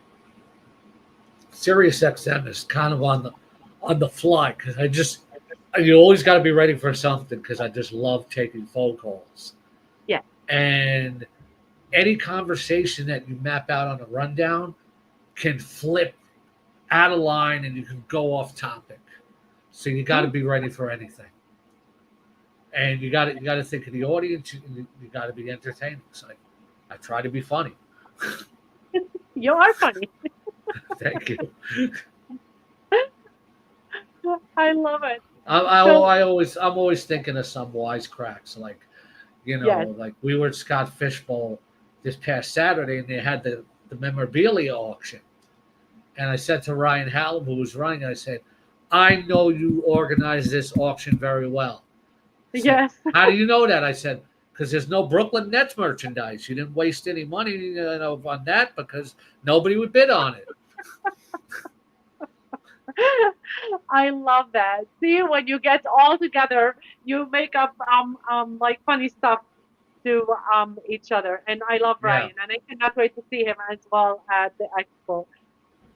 Sirius XM is kind of on the fly because you always got to be ready for something because I just love taking phone calls. Yes. And any conversation that you map out on a rundown can flip out of line and you can go off topic. So you got to be ready for anything. And you got to think of the audience. You got to be entertaining. So I try to be funny. You are funny. Thank you. I love it. I'm So always thinking of some wisecracks, like yes, like we were at Scott Fishbowl this past Saturday, and they had the memorabilia auction. And I said to Ryan Hallam, who was running, I said, "I know you organized this auction very well." I said, yes. "How do you know that?" I said, "Because there's no Brooklyn Nets merchandise. You didn't waste any money, on that because nobody would bid on it." I love that. See, when you get all together, you make up like funny stuff to each other. And I love Yeah, Ryan, and I cannot wait to see him as well at the expo.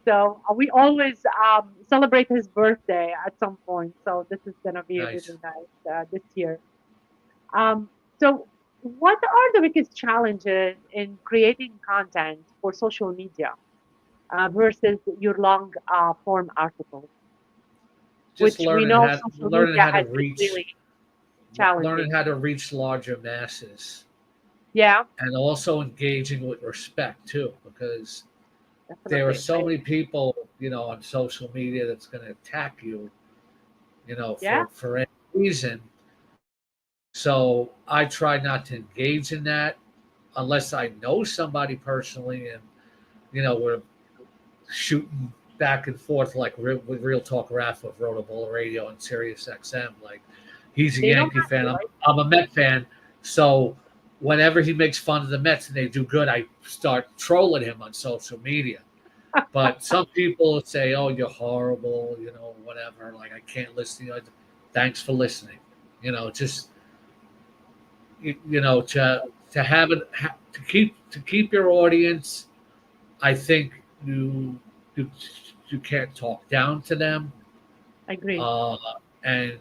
So we always celebrate his birthday at some point. So this is gonna be nice. really nice this year. Um, so what are the biggest challenges in creating content for social media versus your long form articles, Just which we know social learning media how to has been reach really challenging. learning how to reach larger masses, Yeah, and also engaging with respect too, because there are definitely. so many people, on social media that's going to attack you, Yeah, for any reason. So I try not to engage in that unless I know somebody personally, and we're shooting back and forth like with Real Talk Rafa of Rotobola Radio and Sirius XM. Like he's a they don't Yankee have to, fan. right? I'm a Met fan. So whenever he makes fun of the Mets and they do good, I start trolling him on social media. But some people say, "Oh, you're horrible," whatever. Like I can't listen. Thanks for listening. Just to have it to keep your audience. I think you you can't talk down to them, Agree. uh, and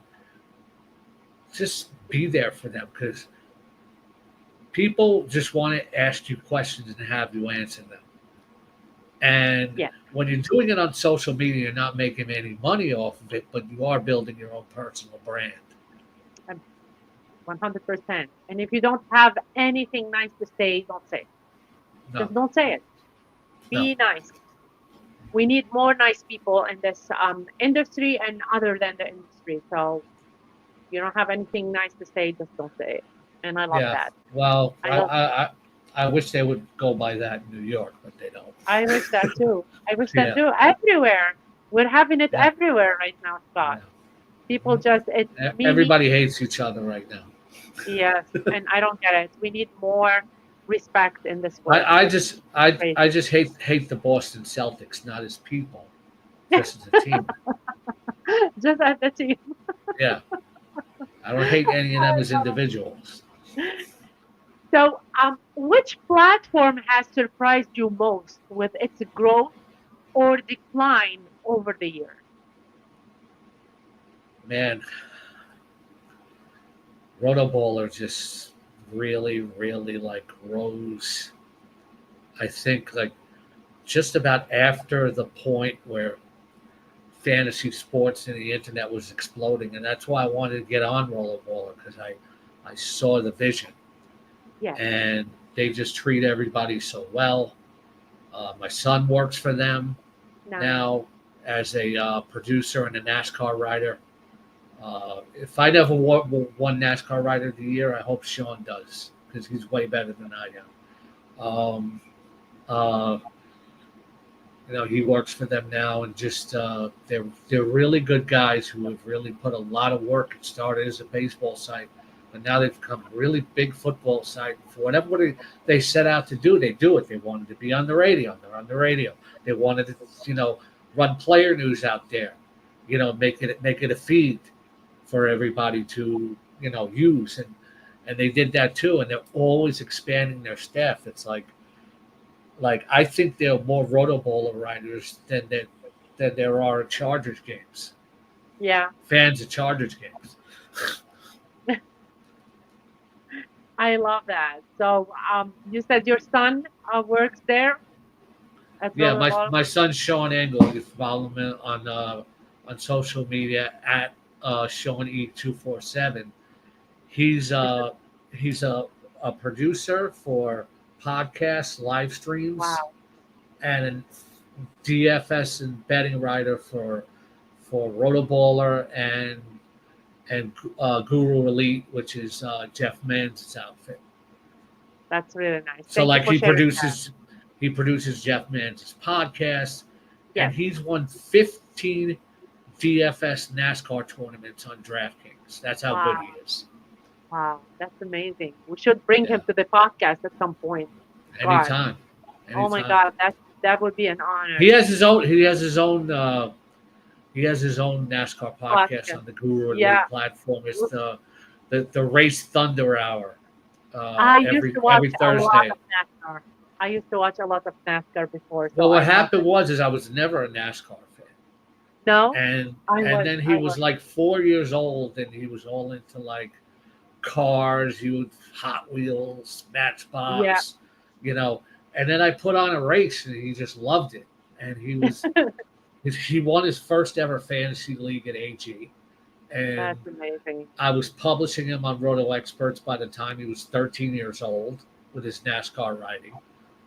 just be there for them because people just want to ask you questions and have you answer them. And Yeah, when you're doing it on social media, you're not making any money off of it, but you are building your own personal brand. um, 100%. And if you don't have anything nice to say, don't say it. No, Just don't say it. no, Be nice. We need more nice people in this industry and other than the industry. So you don't have anything nice to say, just don't say it. And I love yeah. that. Well, I love I wish they would go by that in New York, but they don't. I wish that too. I wish that Yeah, too. Everywhere. We're having it yeah, everywhere right now, yeah. Scott. People just it's me, me, Everybody me. hates each other right now. Yes. And I don't get it. We need more respect in this world. I It's just I crazy. just hate the Boston Celtics, not as people, just as a team. Just as the team. Yeah, I don't hate any of them as individuals. So, which platform has surprised you most with its growth or decline over the years? Man, Rotoballer just really like rose. I think like just about after the point where fantasy sports and the internet was exploding, and that's why I wanted to get on Rollerballer because I saw the vision, Yes. and they just treat everybody so well. My son works for them Nice. now as a producer and a NASCAR rider. If I never won NASCAR Rider of the Year, I hope Sean does because he's way better than I am. Uh, he works for them now, and just they're really good guys who have really put a lot of work. It started as a baseball site, but now they've become a really big football site. For whatever they set out to do, they do it. They wanted to be on the radio. They're on the radio. They wanted to, run player news out there. Make it a feed for everybody to use, and they did that too. And they're always expanding their staff. It's like I think there are more Rotoballer riders than there are Chargers games. Yeah. Fans of Chargers games. I love that. So, you said your son works there at Yeah, rollerball. my son's Sean Engel. You follow him on social media at Sean E247. He's Is it? uh he's a producer for podcasts, live streams, Wow, and a DFS and betting writer for Rotoballer and Guru Elite, which is Jeff Manz's outfit. that's really nice. So Thank you like for sharing that. he produces Jeff Manz's podcast, and Yes. he's won 15 DFS NASCAR tournaments on DraftKings. That's how good Wow. he is. Wow. That's amazing. We should bring Yeah, him to the podcast at some point. God. anytime, Oh my anytime. God. That would be an honor. He has his own. He has his own NASCAR podcast Podcast. on the Guru Yeah. Elite platform. It's the Race Thunder Hour I used to watch every a lot Thursday. of NASCAR. I used to watch a lot of NASCAR before, so Well, what I love happened it. was is I was never a NASCAR fan, No, and I and was. then he I was was. like 4 years old, and he was all into like cars, Hot Wheels, Yeah. Matchbox, you know. And then I put on a race, and he just loved it. And he won his first ever fantasy league at AG, and That's amazing. I was publishing him on Roto Experts by the time he was 13 years old with his NASCAR writing,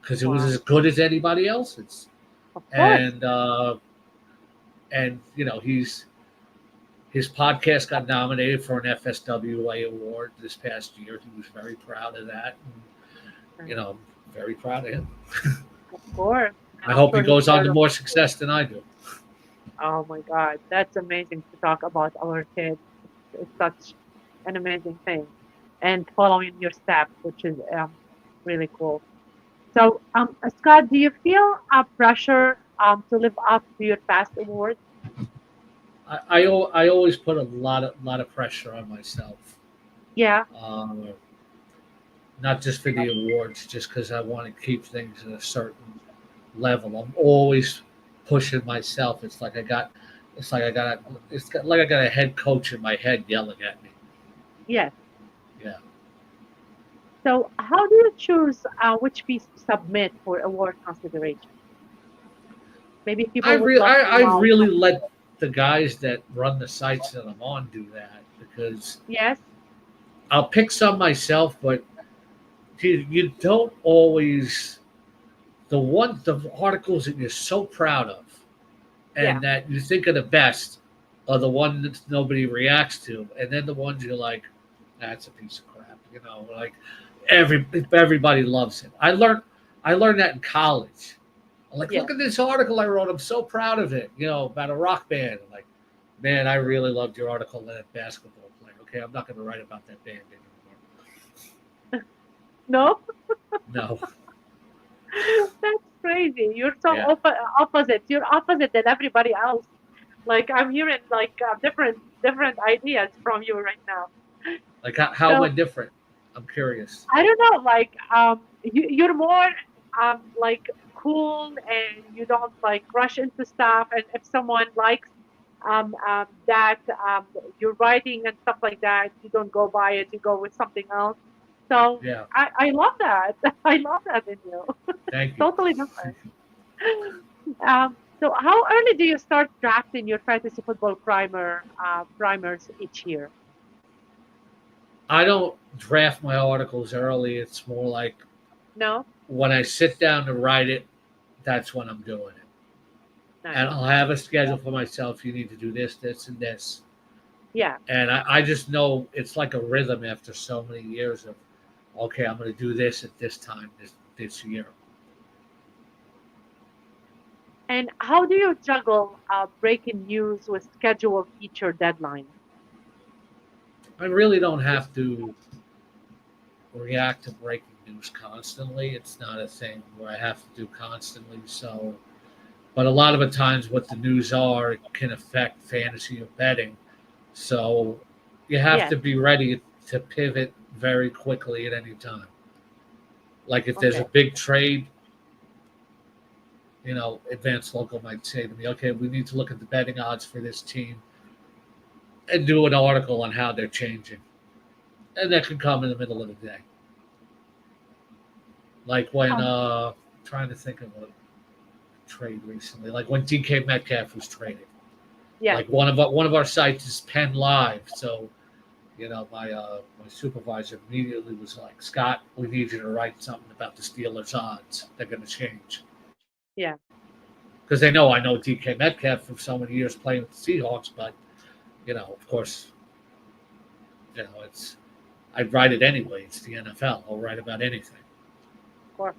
because it was Wow. as good as anybody else's. Of course. And you know his podcast got nominated for an FSWA award this past year. He was very proud of that. And, you know, I'm very proud of him. Of course. And I I'm hope he sure he's goes on proud to of more you. success than I do. Oh my God. That's amazing to talk about our kids. It's such an amazing thing. And following your steps, which is really cool. So, Scott, do you feel pressure to live up to your past awards? I always put a lot of pressure on myself, Yeah. um, not just for the awards, just because I want to keep things at a certain level. I'm always pushing myself. Like I got a head coach in my head yelling at me. Yes. Yeah. So, how do you choose which piece to submit for award consideration? Maybe people would love to I know really how you do let it. the guys that run the sites that I'm on do that because Yes. I'll pick some myself, but you don't always the articles that you're so proud of Yeah. and that you think are the best are the ones that nobody reacts to, and then the ones you're like, that's a piece of crap, you know, like everybody loves it. I learned that in college. I'm like, Yes. look at this article I wrote. I'm so proud of it, you know, about a rock band. I'm like, man, I really loved your article on that basketball player. Okay, I'm not going to write about that band No. anymore. No, That's crazy. You're so yeah, opposite. You're opposite than everybody else. Like I'm hearing like different ideas from you right now. like how am I So different? I'm curious. I don't know. Like you're more like cool and you don't like rush into stuff. And if someone likes that you're writing and stuff like that, you don't go by it. You go with something else. So Yeah, I love that. I love that in you. thank you. Totally different. So how early do you start drafting your fantasy football primers each year? I don't draft my articles early. It's more like No? when I sit down to write it, that's when I'm doing it. And Nice. I'll have a schedule for myself. You need to do this, this, and this. Yeah. And I just know it's like a rhythm after so many years of, okay, I'm going to do this at this time this year. And how do you juggle breaking news with scheduled feature deadlines? I really don't have to react to breaking news constantly. It's not a thing where I have to do constantly. So, but a lot of the times, what the news are it can affect fantasy or betting. So, you have Yes. to be ready to pivot very quickly at any time. Like if there's Okay. a big trade, you know, advanced local might say to me, okay, we need to look at the betting odds for this team and do an article on how they're changing. And that can come in the middle of the day. Like when Um, trying to think of a trade recently, like when DK Metcalf was traded. yes, Like one of our sites is Penn Live, so my supervisor immediately was like, Scott, we need you to write something about the Steelers' odds. They're going to change yeah, because they know I know DK Metcalf from so many years playing with the Seahawks, but of course, it's I'd write it anyway. It's the NFL. I'll write about anything. of course.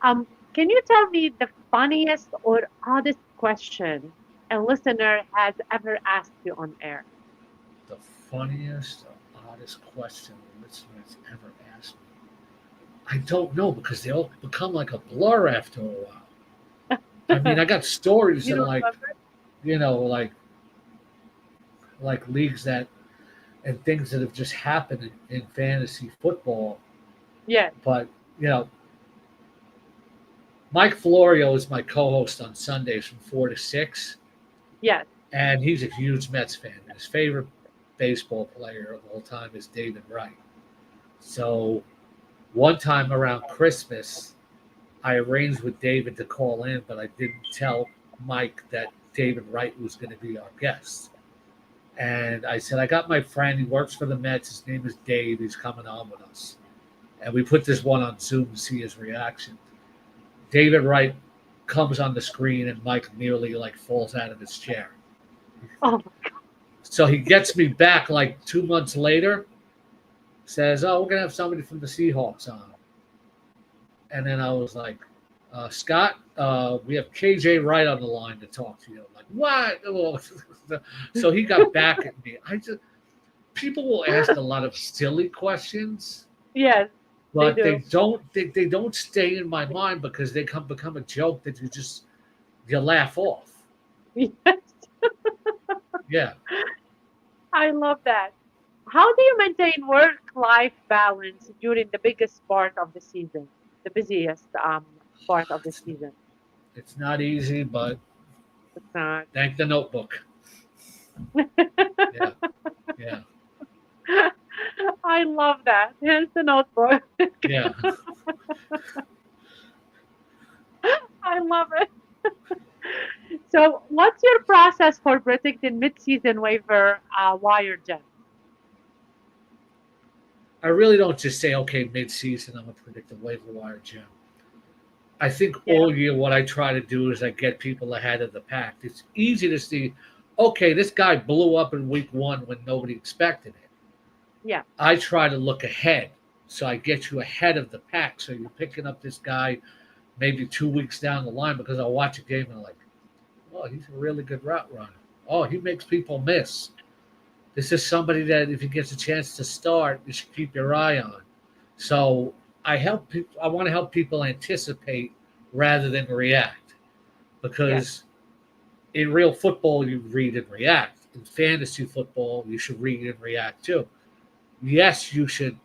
Can you tell me the funniest or oddest question a listener has ever asked you on air? The funniest or oddest question the listeners ever asked me. I don't know because they all become like a blur after a while. I mean, I got stories You in don't like remember? you know like leagues that and things that have just happened in fantasy football. Yes, But you know, Mike Florio is my co-host on Sundays from 4 to 6, yes. and he's a huge Mets fan. His favorite baseball player of all time is David Wright. So one time around Christmas, I arranged with David to call in, but I didn't tell Mike that David Wright was going to be our guest. And I said, I got my friend. He works for the Mets. His name is Dave. He's coming on with us. And we put this one on Zoom to see his reaction. David Wright comes on the screen, and Mike nearly like falls out of his chair. Oh, So he gets me back like 2 months later, says, "Oh, we're gonna have somebody from the Seahawks on." And then I was like, Scott, we have KJ Wright on the line to talk to you. I'm like, what? So he got back at me. People will ask a lot of silly questions, yes, they but they do. don't they don't stay in my mind because they become a joke that you laugh off. Yes, Yeah. I love that. How do you maintain work-life balance during the biggest part of the season, the busiest part of the It's, season? it's not easy, but It's not. thank the notebook. Yeah. Yeah. I love that. Here's the notebook. Yeah. I love it. So, what's your process for predicting mid-season waiver wire gems? I really don't just say, okay, mid-season, I'm going to predict a waiver wire gem. I think Yeah, all year what I try to do is I get people ahead of the pack. It's easy to see, okay, this guy blew up in week 1 when nobody expected it. yeah, I try to look ahead. So I get you ahead of the pack. So you're picking up this guy maybe 2 weeks down the line because I watch a game and I'm like, oh, he's a really good route runner. Oh, he makes people miss. This is somebody that if he gets a chance to start, you should keep your eye on. So I want to help people anticipate rather than react yes, because in real football you read and react. In fantasy football, you should read and react too. Yes, you should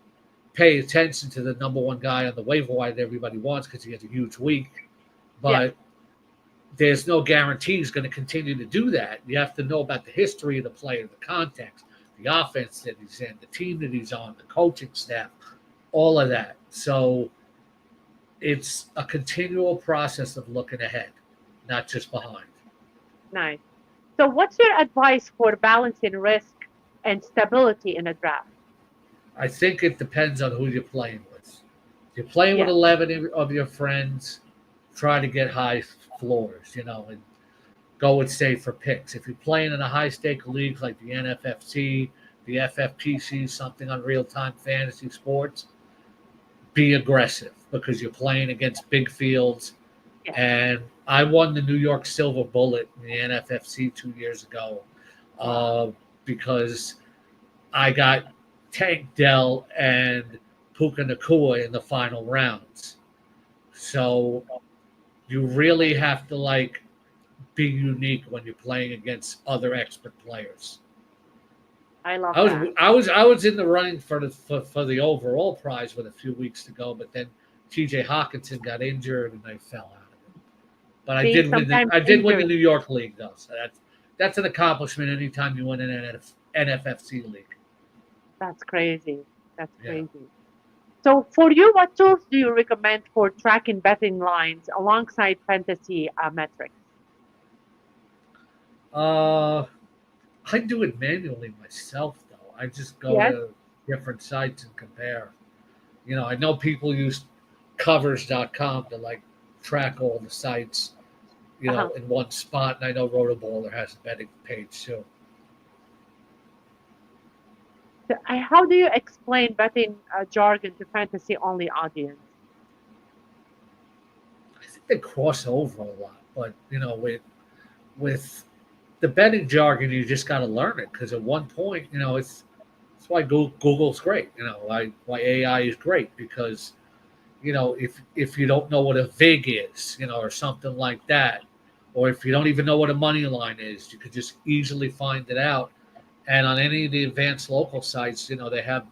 pay attention to the number one guy on the waiver wire that everybody wants because he has a huge week, yes, but there's no guarantee he's going to continue to do that. You have to know about the history of the player, the context, the offense that he's in, the team that he's on, the coaching staff, all of that. So it's a continual process of looking ahead, not just behind. nice. So, what's your advice for balancing risk and stability in a draft? I think it depends on who you're playing with. If you're playing with Yes, 11 of your friends, try to get high floors, and go with safer picks. If you're playing in a high stake league like the NFFC, the FFPC, something on real time fantasy sports, be aggressive because you're playing against big fields. yes, And I won the New York Silver Bullet in the NFFC 2 years ago wow, because I got Tank Dell and Puka Nakua in the final rounds. So you really have to be unique when you're playing against other expert players. I love I was that. I was in the running for the overall prize with a few weeks to go, but then T.J. Hawkinson got injured and I fell out of it. But See, sometimes I did win the injury. New York League though, so that's an accomplishment anytime you win an NFFC league. That's crazy. That's Yeah. crazy. So for you, what tools do you recommend for tracking betting lines alongside fantasy metrics? Uh, I do it manually myself, though. I just go Yes. to different sites and compare. I know people use covers.com to like track all the sites, Uh-huh. in one spot. And I know Rotoballer has a betting page too. So, how do you explain betting jargon to fantasy only audience? I think they cross over a lot, but with the betting jargon, you just got to learn it because at one point, it's why Google's great. Why AI is great because if you don't know what a vig is, or something like that, or if you don't even know what a money line is, you could just easily find it out. And on any of the advanced local sites, they have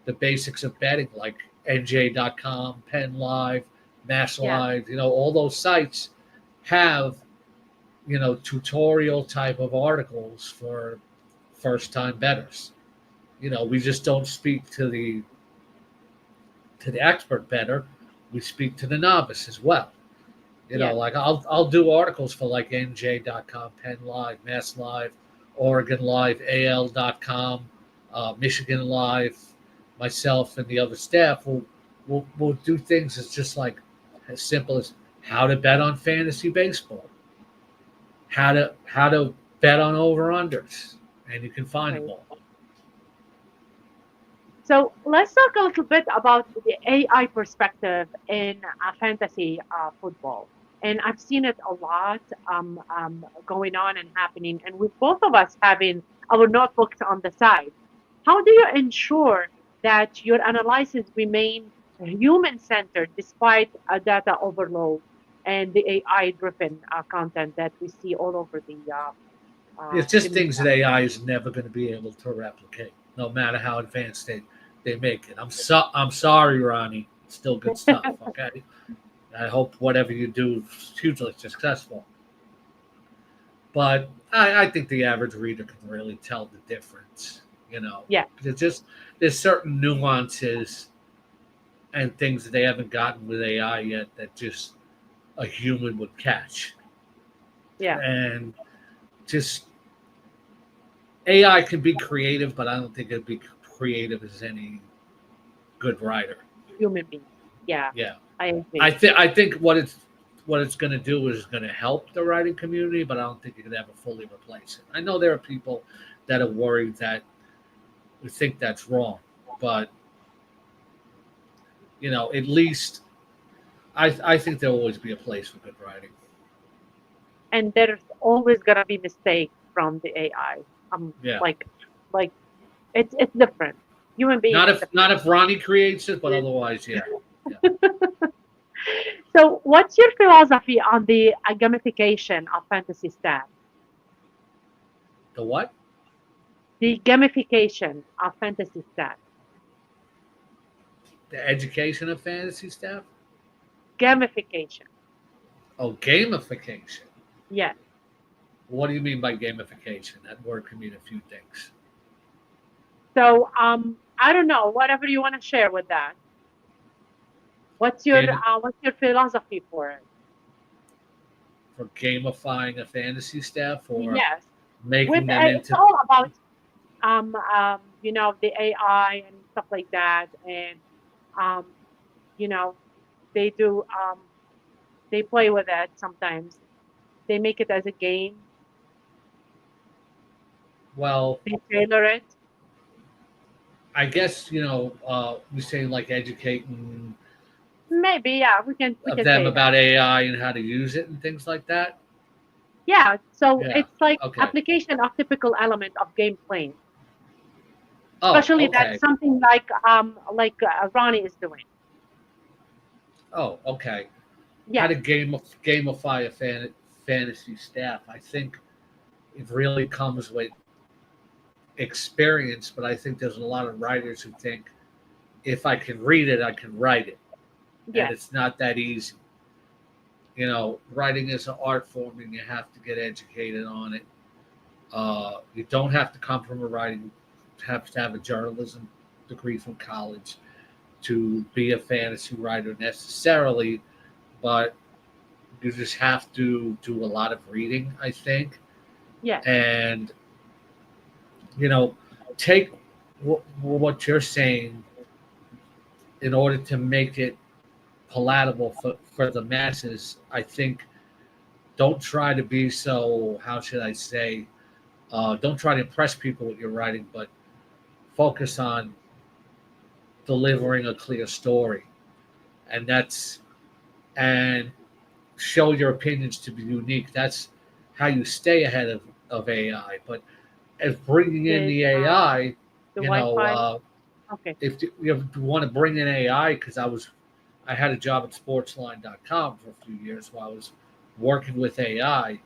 the basics of betting like NJ.com, Penn Live, Mass Yeah. Live, all those sites have, tutorial type of articles for first time bettors. We just don't speak to the expert better. We speak to the novice as well. Yeah. Like I'll do articles for like NJ.com, Penn Live, Mass Live, Oregon Live, AL.com, Michigan Live. Myself and the other staff will do things as just like as simple as how to bet on fantasy baseball, how to bet on over unders, and you can find them Right. all. So let's talk a little bit about the AI perspective in fantasy football. And I've seen it a lot going on and happening. And with both of us having our notebooks on the side, how do you ensure that your analysis remain human centered despite a data overload and the AI driven content that we see all over It's just the things media? that AI is never going to be able to replicate, no matter how advanced they make it. I'm sorry, Ronnie. It's still good stuff. Okay. I hope whatever you do is hugely successful. But I think the average reader can really tell the difference. Yeah, There's certain nuances and things that they haven't gotten with AI yet that just a human would catch. yeah, And just AI can be creative, but I don't think it'd be creative as any good writer. human being. Yeah, Yeah, I I agree. think I think what it's going to do is going to help the writing community, but I don't think it could ever fully replace it. I know there are people that are worried that we think that's wrong, but at least I think there'll always be a place for good writing. And there's always gonna be mistakes from the AI. Um, Yeah, like, like it's different. Human being not is if not different. if Ronnie creates it, but otherwise, yeah, yeah. So, what's your philosophy on the gamification of fantasy stats? The what? The gamification of fantasy stats. The education of fantasy staff? Gamification. Oh, gamification. Yes. What do you mean by gamification? That word can mean a few things. So, I don't know. Whatever you want to share with that. Game What's your philosophy for it? for gamifying a fantasy staff or Yes. With making them it's into. all about the AI and stuff like that, and um, you know, they do they play with it sometimes. They make it as a game. Well, They tailor it. I guess we say like educating Maybe, yeah, we of can them say that. about AI and how to use it and things like that. Yeah, so Yeah. it's like Okay. application of typical element of game playing, Oh, especially that's okay. something like Ronnie is doing. Oh, okay. How Yeah, to gamify a fantasy staff? I think it really comes with experience, but I think there's a lot of writers who think if I can read it, I can write it, and yes, it's not that easy. Writing is an art form, and you have to get educated on it. You don't have to come from a writing, have to have a journalism degree from college. to be a fantasy writer necessarily, but you just have to do a lot of reading, I think, Yes. and you know, take what you're saying in order to make it palatable for the masses. I think don't try to be so, how should I say, don't try to impress people with your writing, but focus on delivering a clear story. And that's, and show your opinions to be unique. That's how you stay ahead of AI. But as bringing in The the AI, the you know, Wi-Fi. Okay. if you want to bring in AI, because I had a job at sportsline.com for a few years while I was working with AI.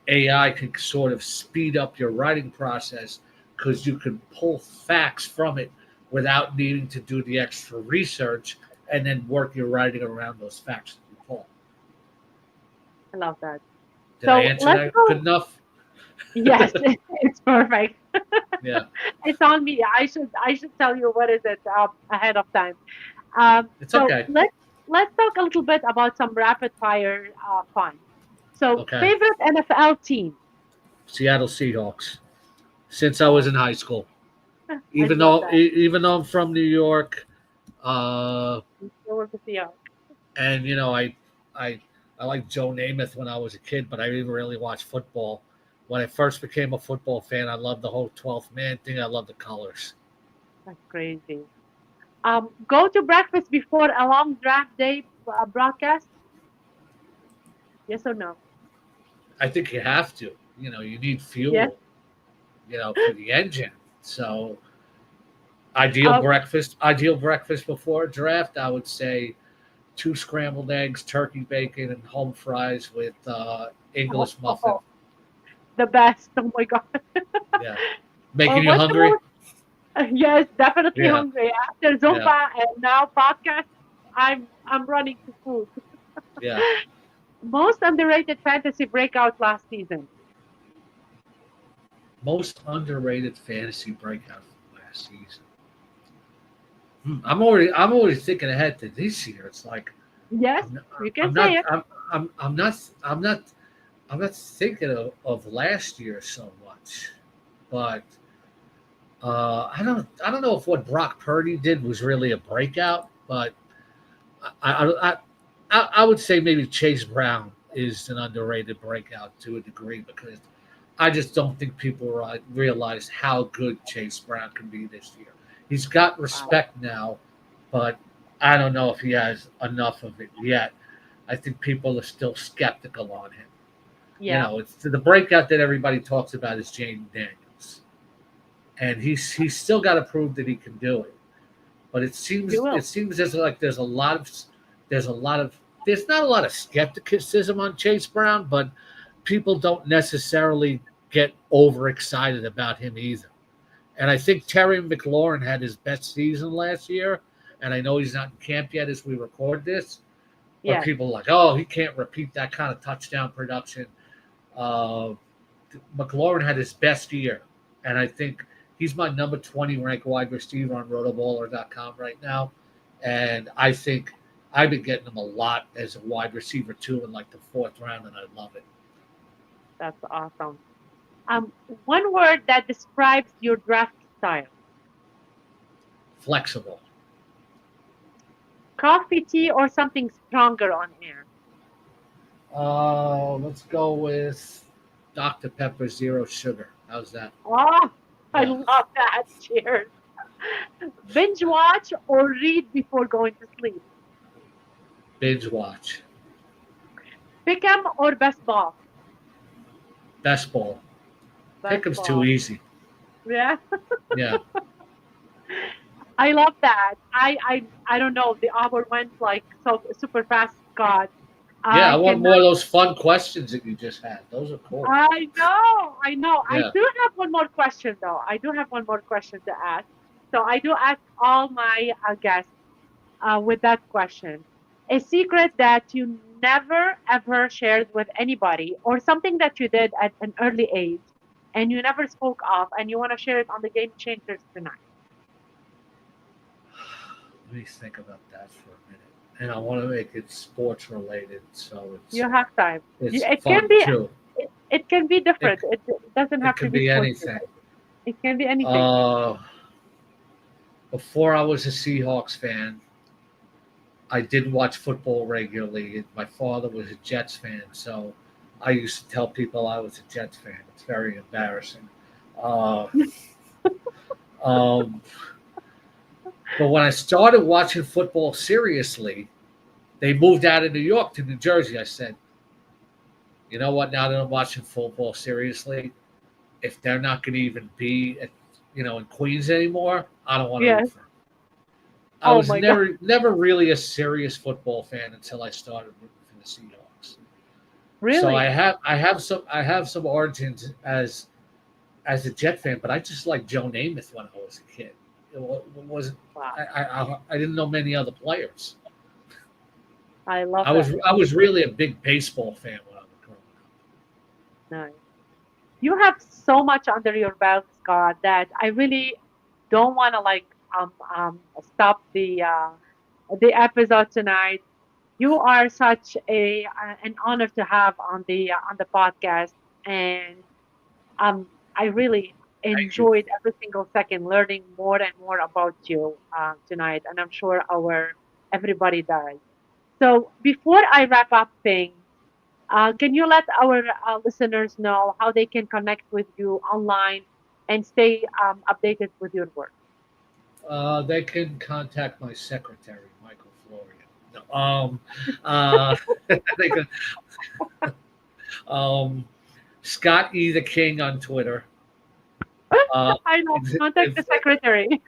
AI can sort of speed up your writing process because you can pull facts from it without needing to do the extra research and then work your writing around those facts that you pull. I love that. Did I So answer let's that good go. enough? Yes, it's perfect. Yeah, It's on me. I should tell you what is it ahead of time. it's So okay. let's talk a little bit about some rapid fire fun. So Okay. favorite NFL team. Seattle Seahawks. Since I was Oh, in high school, I love that. even though I'm from New York, uh, So with the Seahawks. and I I liked Joe Namath when I was a kid, but I didn't really watch football. When I first became a football fan, I loved the whole 12th man thing. I loved the colors. That's crazy. Go to breakfast before a long draft day broadcast. Yes or no? I think you have to. You need Yes. fuel. For the engine. So Uh, ideal breakfast before a draft. I would say two scrambled eggs, turkey bacon, and home fries with English muffin. oh, the best. Oh my God. Yeah, making Or you what's the hungry. most? Yes, definitely Yeah, hungry after yeah, Zumba and now podcast. I'm running to food. yeah. Most underrated fantasy breakout last season. Most underrated fantasy breakout from last season. I'm already thinking ahead to this year. It's like Yes, I'm not, you can I'm say not it. I'm not thinking of last year so much, but I don't know if what Brock Purdy did was really a breakout, but I would say maybe Chase Brown is an underrated breakout to a degree because I just don't think people realize how good Chase Brown can be this year. He's got Wow. respect now, but I don't know if he has enough of it yet. I think people are still skeptical on him. Yeah, It's the breakout that everybody talks about is Jaden Daniels, and he's still got to prove that he can do it. But it you seems will. it seems as like there's not a lot of skepticism on Chase Brown, but people don't necessarily get overexcited about him either. And I think Terry McLaurin had his best season last year, and I know he's not in camp yet as we record this, but Yes. people are like, oh, he can't repeat that kind of touchdown production. Uh, McLaurin had his best year, and I think he's my number 20 ranked wide receiver on rotoballer.com right now. And I think I've been getting him a lot as a wide receiver too in like the fourth round, and I love it. That's awesome. One word that describes your draft style. Flexible. Coffee, tea, or something stronger on air. Let's go with Dr. Pepper Zero Sugar. How's that? Oh, I Yeah. love that. Cheers. Binge watch or read before going to sleep. Binge watch. Pick'em or best ball. Best ball. Best Pick'em's too ball. easy. Yeah, Yeah. I love that. I don't know. The hour went like so super fast, Scott. Yeah, I I want more cannot. of those fun questions that you just had. Those are cool. I know. I know. I Yeah. do have one more question though. I do have one more question to ask. So I do ask all my guests with that question. A secret that you never ever shared with anybody, or something that you did at an early age and you never spoke of, and you want to share it on the Game Changers tonight. Let me think about that for a minute. And I want to make it sports related, so You have time. it's It can fun be too. it can be It different. It doesn't it have to can be be sports anything. related. It can be anything. Uh, Before I was a Seahawks fan, I did watch football regularly. My father was a Jets fan, so I used to tell people I was a Jets fan. It's very embarrassing. Uh, um, but when I started watching football seriously, they moved out of New York to New Jersey. I said, you know what? Now that I'm watching football seriously, if they're not going to even be at, in Queens anymore, I don't want to root Yes. for them. I Oh was my God. never really a serious football fan until I started rooting for the Seahawks. So Really? I have some origins as a Jet fan, but I just liked Joe Namath when I was a kid. Wasn't Wow. I didn't know many other players. I love it. I was really a big baseball fan when I was growing Nice. You have so much under your belt, Scott, that I really don't want to stop the episode tonight. You are such a an honor to have on the podcast, and I really up. Thank you. enjoyed every single second learning more and more about you tonight, and I'm sure our everybody does. So before I wrap up things, can you let our listeners know how they can connect with you online and stay updated with your work? They can contact my secretary, Michael Florian. No, uh, they can, um, Scott E. the King on Twitter. Uh, I know. ex- Contact the secretary.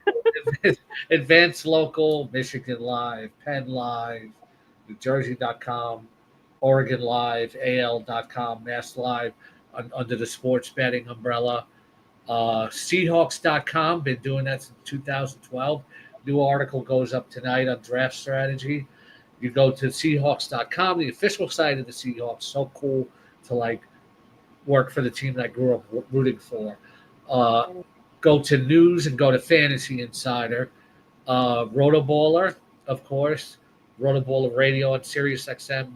Advanced Local, Michigan Live, Penn Live, NewJersey.com, Oregon Live, AL.com, Mass Live under the sports betting umbrella. Seahawks.com, been doing that since 2012. New article goes up tonight on draft strategy. You go to Seahawks.com, the official site of the Seahawks. So cool to work for the team that I grew up rooting for. Uh, Go to news and go to Fantasy Insider. Rotoballer, of course. Rotoballer Radio on Sirius XM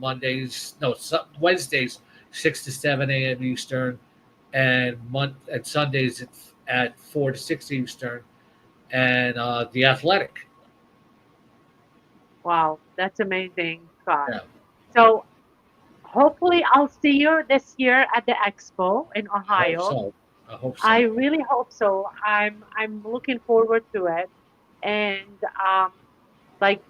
Wednesdays, 6 to 7 a.m. Eastern, and Sundays at 4 to 6 Eastern. And The Athletic. Wow, that's amazing, Scott. Yeah, So hopefully I'll see you this year at the expo in I hope Ohio. so. I hope I so. really hope so. I'm looking forward to it. And like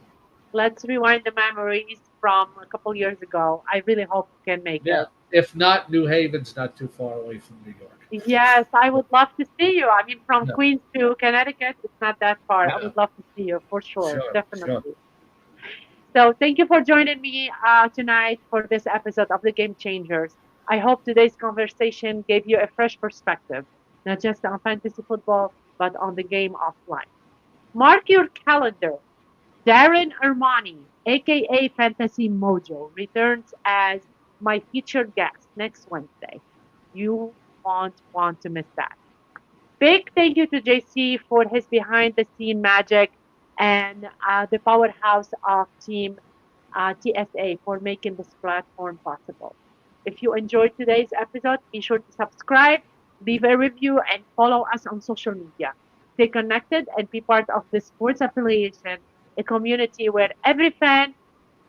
let's rewind the memories from a couple years ago. I really hope you can make Yeah. it. If not, New Haven's not too far away from New York. Yes, I would love to see you. I mean, from Yeah, Queens to Connecticut, it's not that far. I yeah, would love to see you for sure, sure, sure. definitely. So, thank you for joining me tonight for this episode of the Game Changers. I hope today's conversation gave you a fresh perspective, not just on fantasy football, but on the game of life. Mark your calendar. Darren Armani, aka Fantasy Mojo, returns as my featured guest next Wednesday. You won't want to miss that. Big thank you to JC for his behind the scene magic and the powerhouse of Team TSA for making this platform possible. If you enjoyed today's episode, be sure to subscribe, leave a review, and follow us on social media. Stay connected and be part of the Sports Affiliation, a community where every fan,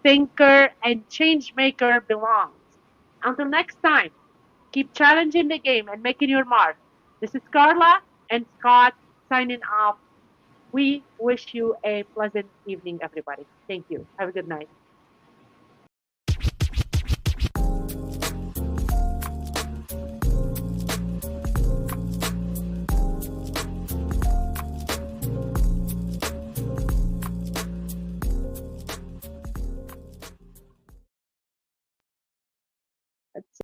thinker, and change maker belongs. Until next time, keep challenging the game and making your mark. This is Carla and Scott signing off. We wish you a pleasant evening, everybody. Thank you. Have a good night.